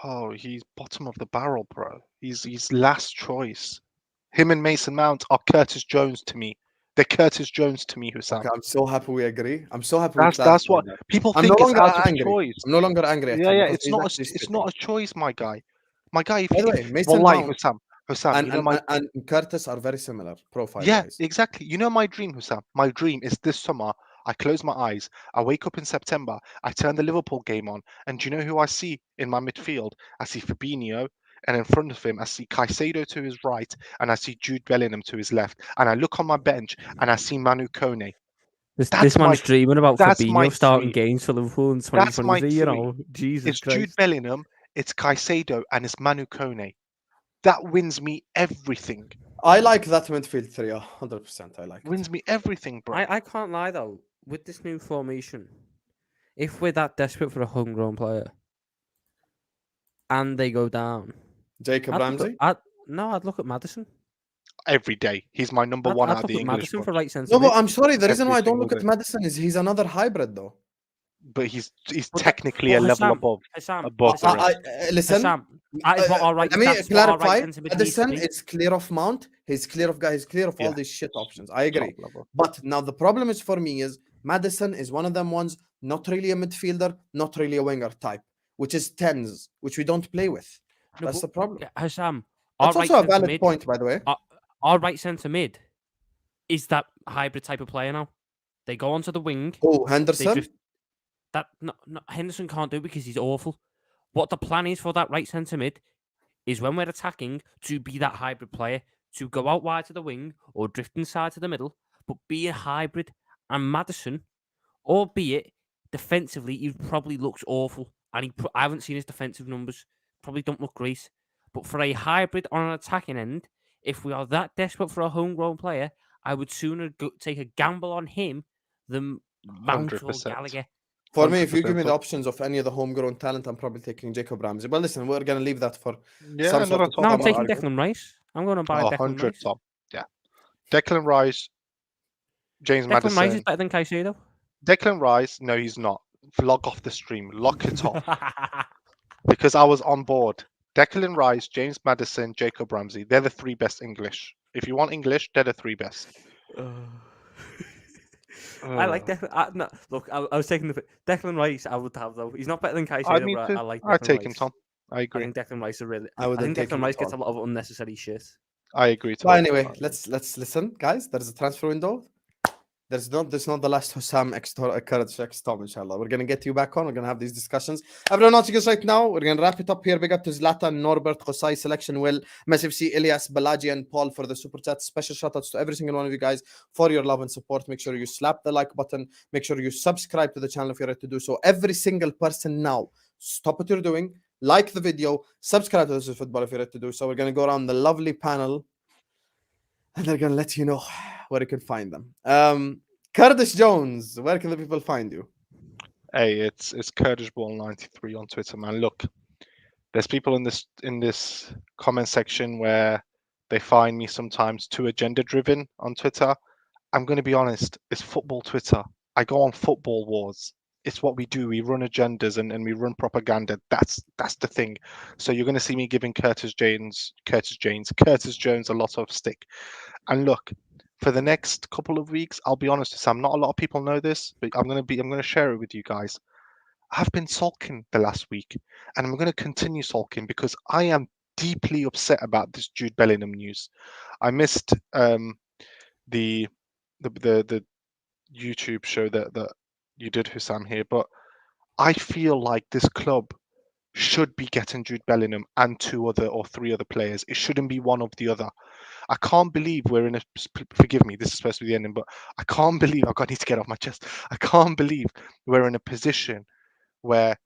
Oh, he's bottom of the barrel, bro. He's last choice. Him and Mason Mount are Curtis Jones to me. They're Curtis Jones to me, Hussam. Okay, I'm so happy we agree. I'm so happy we That's what clarified that. people I'm no think it's longer out of angry. choice. I'm no longer angry at Yeah, him yeah. because It's he's not. actually It's spitting. not a choice, my guy. My guy, if By the he, way, Mason wallahi, Mount Hussam, and, you know and, my and and Curtis are very similar profile yeah, wise. exactly. You know my dream, Hussam. My dream is this summer. I close my eyes. I wake up in September. I turn the Liverpool game on, and do you know who I see in my midfield? I see Fabinho, and in front of him, I see Caicedo to his right, and I see Jude Bellingham to his left. And I look on my bench, and I see Manu Kone. This man's dreaming about That's my Fabinho starting dream. games for Liverpool in That's my 2023. dream. Jesus It's Jude Christ. Bellingham, it's Caicedo, and it's Manu Kone. That wins me everything. I like that midfield three, 100%. I like it. Wins me everything, bro. I can't lie though. With this new formation, if we're that desperate for a homegrown player and they go down, Jacob Ramsey? I'd look at Maddison. Every day. He's my number one I'd out of look the at English Maddison for bunch. right centre No, but mid. I'm sorry. The reason Every why I don't single look at day. Madison is he's another hybrid, though. But he's But technically a level above the rest. Listen, Hassam, that is what our right. let me That's what our right clarify. centre mid needs to Madison be. is clear of Mount. He's clear of guys. He's clear of all Yeah. these shit options. I agree. Top level. But now the problem is for me is Madison is one of them ones, not really a midfielder, not really a winger type, which is tens, which we don't play with. No, That's the problem. Hassam, our That's right also a centre valid mid, point, by the way. our right centre mid is that hybrid type of player now. They go onto the wing. Oh, They Henderson. drift. No, Henderson can't do it because he's awful. What the plan is for that right centre mid is when we're attacking to be that hybrid player, to go out wide to the wing or drift inside to the middle, but be a hybrid. And Maddison, albeit defensively, he probably looks awful. And I haven't seen his defensive numbers. Probably don't look great. But for a hybrid on an attacking end, if we are that desperate for a homegrown player, I would sooner take a gamble on him than Mount or 100%. Gallagher. For me, if you give me 100%. the options of any of the homegrown talent, I'm probably taking Jacob Ramsey. But listen, we're gonna leave that for Yeah, some not sort at of all. No, I'm summer taking argument. Declan Rice. I'm going to buy Declan 100 Rice. top. Yeah. Declan Rice, James Declan Rice is Maddison. better than Caicedo. Declan Rice, no, he's not. Log off the stream. Lock it off. Because I was on board. Declan Rice, James Maddison, Jacob Ramsey. They're the three best English. If you want English, they're the three best. I like Declan. No, look, I was taking Declan Rice. I would have though. He's not better than I Caicedo, need but to. I like. I Declan take Rice. him, Tom. I I agree. think Declan Rice are really. I I wouldn't think take Declan him Rice at gets a all. lot of unnecessary shit. I agree. But anyway, let's listen, guys. There's a transfer window. There's not the last Husam Kurdish X Tom, inshallah. We're gonna get you back on. We're gonna have these discussions. Everyone watching us right now, we're gonna wrap it up here. Big up to Zlatan, Norbert, Qusay, Selection, Will, Massive C, Elias, Balaji, and Paul for the super chat. Special shout outs to every single one of you guys for your love and support. Make sure you slap the like button. Make sure you subscribe to the channel if you're ready to do so. Every single person now, stop what you're doing, like the video, subscribe to This Is Football if you're ready to do so. We're gonna go around the lovely panel and they're gonna let you know where you can find them. Kurdish Jones, where can the people find you? Hey, it's Kurdish Ball 93 on Twitter, man. Look, there's people in this comment section where they find me sometimes too agenda driven on Twitter. I'm going to be honest, it's football Twitter. I go on football wars. It's what we do. We run agendas and we run propaganda. That's the thing. So you're going to see me giving Curtis Jones a lot of stick. And look, for the next couple of weeks, I'll be honest with Sam, not a lot of people know this, but I'm going to share it with you guys. I've been sulking the last week, and I'm going to continue sulking because I am deeply upset about this Jude Bellingham news. I missed the YouTube show that you did, Husam, here, but I feel like this club should be getting Jude Bellingham and 2 other or 3 other players. It shouldn't be one of the other. I can't believe we're in a. Forgive me, this is supposed to be the ending, but I can't believe I need to get off my chest. I can't believe we're in a position where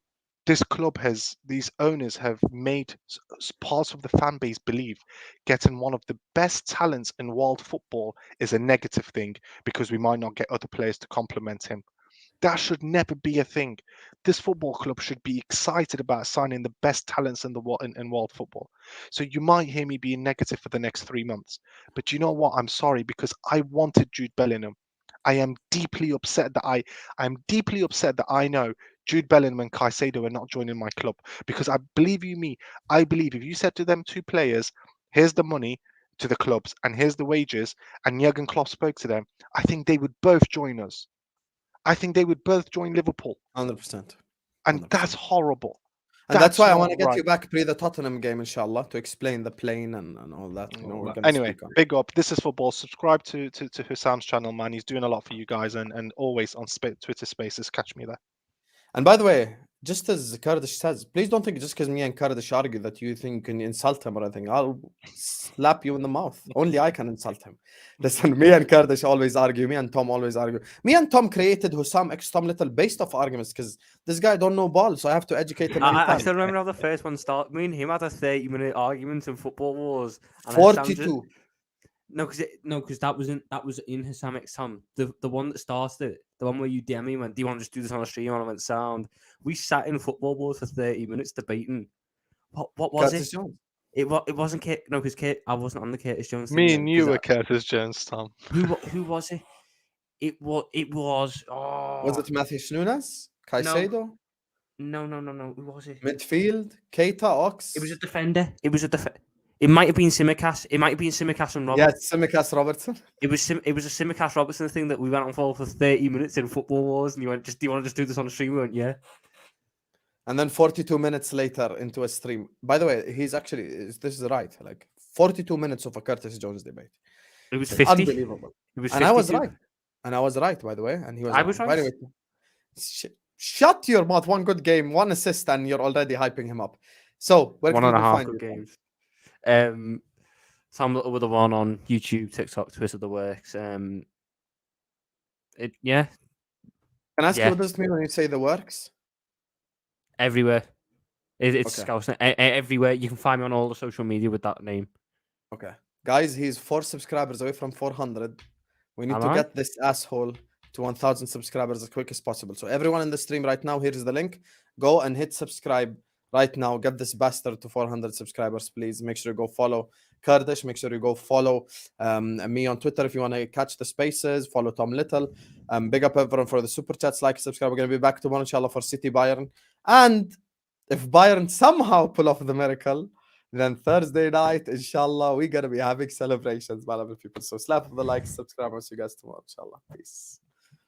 this club these owners have made parts of the fan base believe getting one of the best talents in world football is a negative thing because we might not get other players to complement him. That should never be a thing. This football club should be excited about signing the best talents in the world in world football. So you might hear me being negative for the next 3 months, but you know what? I'm sorry because I wanted Jude Bellingham. I am deeply upset that I know Jude Bellingham and Caicedo are not joining my club because I believe if you said to them 2 players, here's the money to the clubs and here's the wages, and Jurgen Klopp spoke to them, I think they would both join us. I think they would both join Liverpool. 100%. And that's horrible. And that's why I want to get right. you back pre the Tottenham game, inshallah, to explain the plane and all that. You know, we're going to Anyway, speak on. big up. This is football. Subscribe to Husam's channel, man. He's doing a lot for you guys, and always on Twitter Spaces. Catch me there. And by the way, just as Kurdish says, please don't think just because me and Kurdish argue that you think you can insult him or anything. I'll slap you in the mouth. Only I can insult him. Listen, me and Kurdish always argue. Me and Tom always argue. Me and Tom created Husam X Tom Little based off arguments because this guy don't know ball, so I have to educate him. I still remember how the first one started. Me and him had a 30-minute argument in Football Wars. And 42. No, because that was in Husam X Tom. The one that started it, the one where you DM me and went, "Do you want to just do this on a stream?" And I went, "Sound." We sat in Football Wars for 30 minutes debating. What was Curtis it? Jones. It wasn't Kate. No, because I wasn't on the Curtis Jones. Me and you were Curtis Jones, Tom. Who was it? It was. Oh, Was it Matthews Nunez? Caicedo? No. Who was it? Midfield? Keita? Ox? It was a defender. It might have been Simicast. It might have been Simicast and Robertson. Yeah, Simicast Robertson. It was a Simicast Robertson thing that we went on for 30 minutes in Football Wars, and you went, "Do you want to just do this on the stream?" We went, "Yeah." And then 42 minutes later into a stream. By the way, he's actually, this is right. Like 42 minutes of a Curtis Jones debate. It was 50. Unbelievable. It was 52. And I was right. And I was right, by the way. And he was I was right. By the way, shut your mouth. 1 good game, 1 assist, and you're already hyping him up. So, where can 1.5 find good you? games. Sam Little with the one on YouTube, TikTok, Twitter, the works. Yeah. Can I ask you what does it mean when you say the works? Everywhere. It's Okay. Scouse. Everywhere. You can find me on all the social media with that name. Okay. Guys, he's 4 subscribers away from 400. We need to get this asshole to 1,000 subscribers as quick as possible. So everyone in the stream right now, here's the link. Go and hit subscribe right now. Get this bastard to 400 subscribers, please. Make sure you go follow Kurdish. Make sure you go follow me on Twitter if you want to catch the spaces. Follow Tom Little. Big up everyone for the super chats. Like, subscribe. We're going to be back tomorrow, inshallah, for City Bayern. And if Bayern somehow pull off the miracle, then Thursday night, inshallah, we're going to be having celebrations, my lovely people. So slap the like, subscribe, and see you guys tomorrow, inshallah. Peace.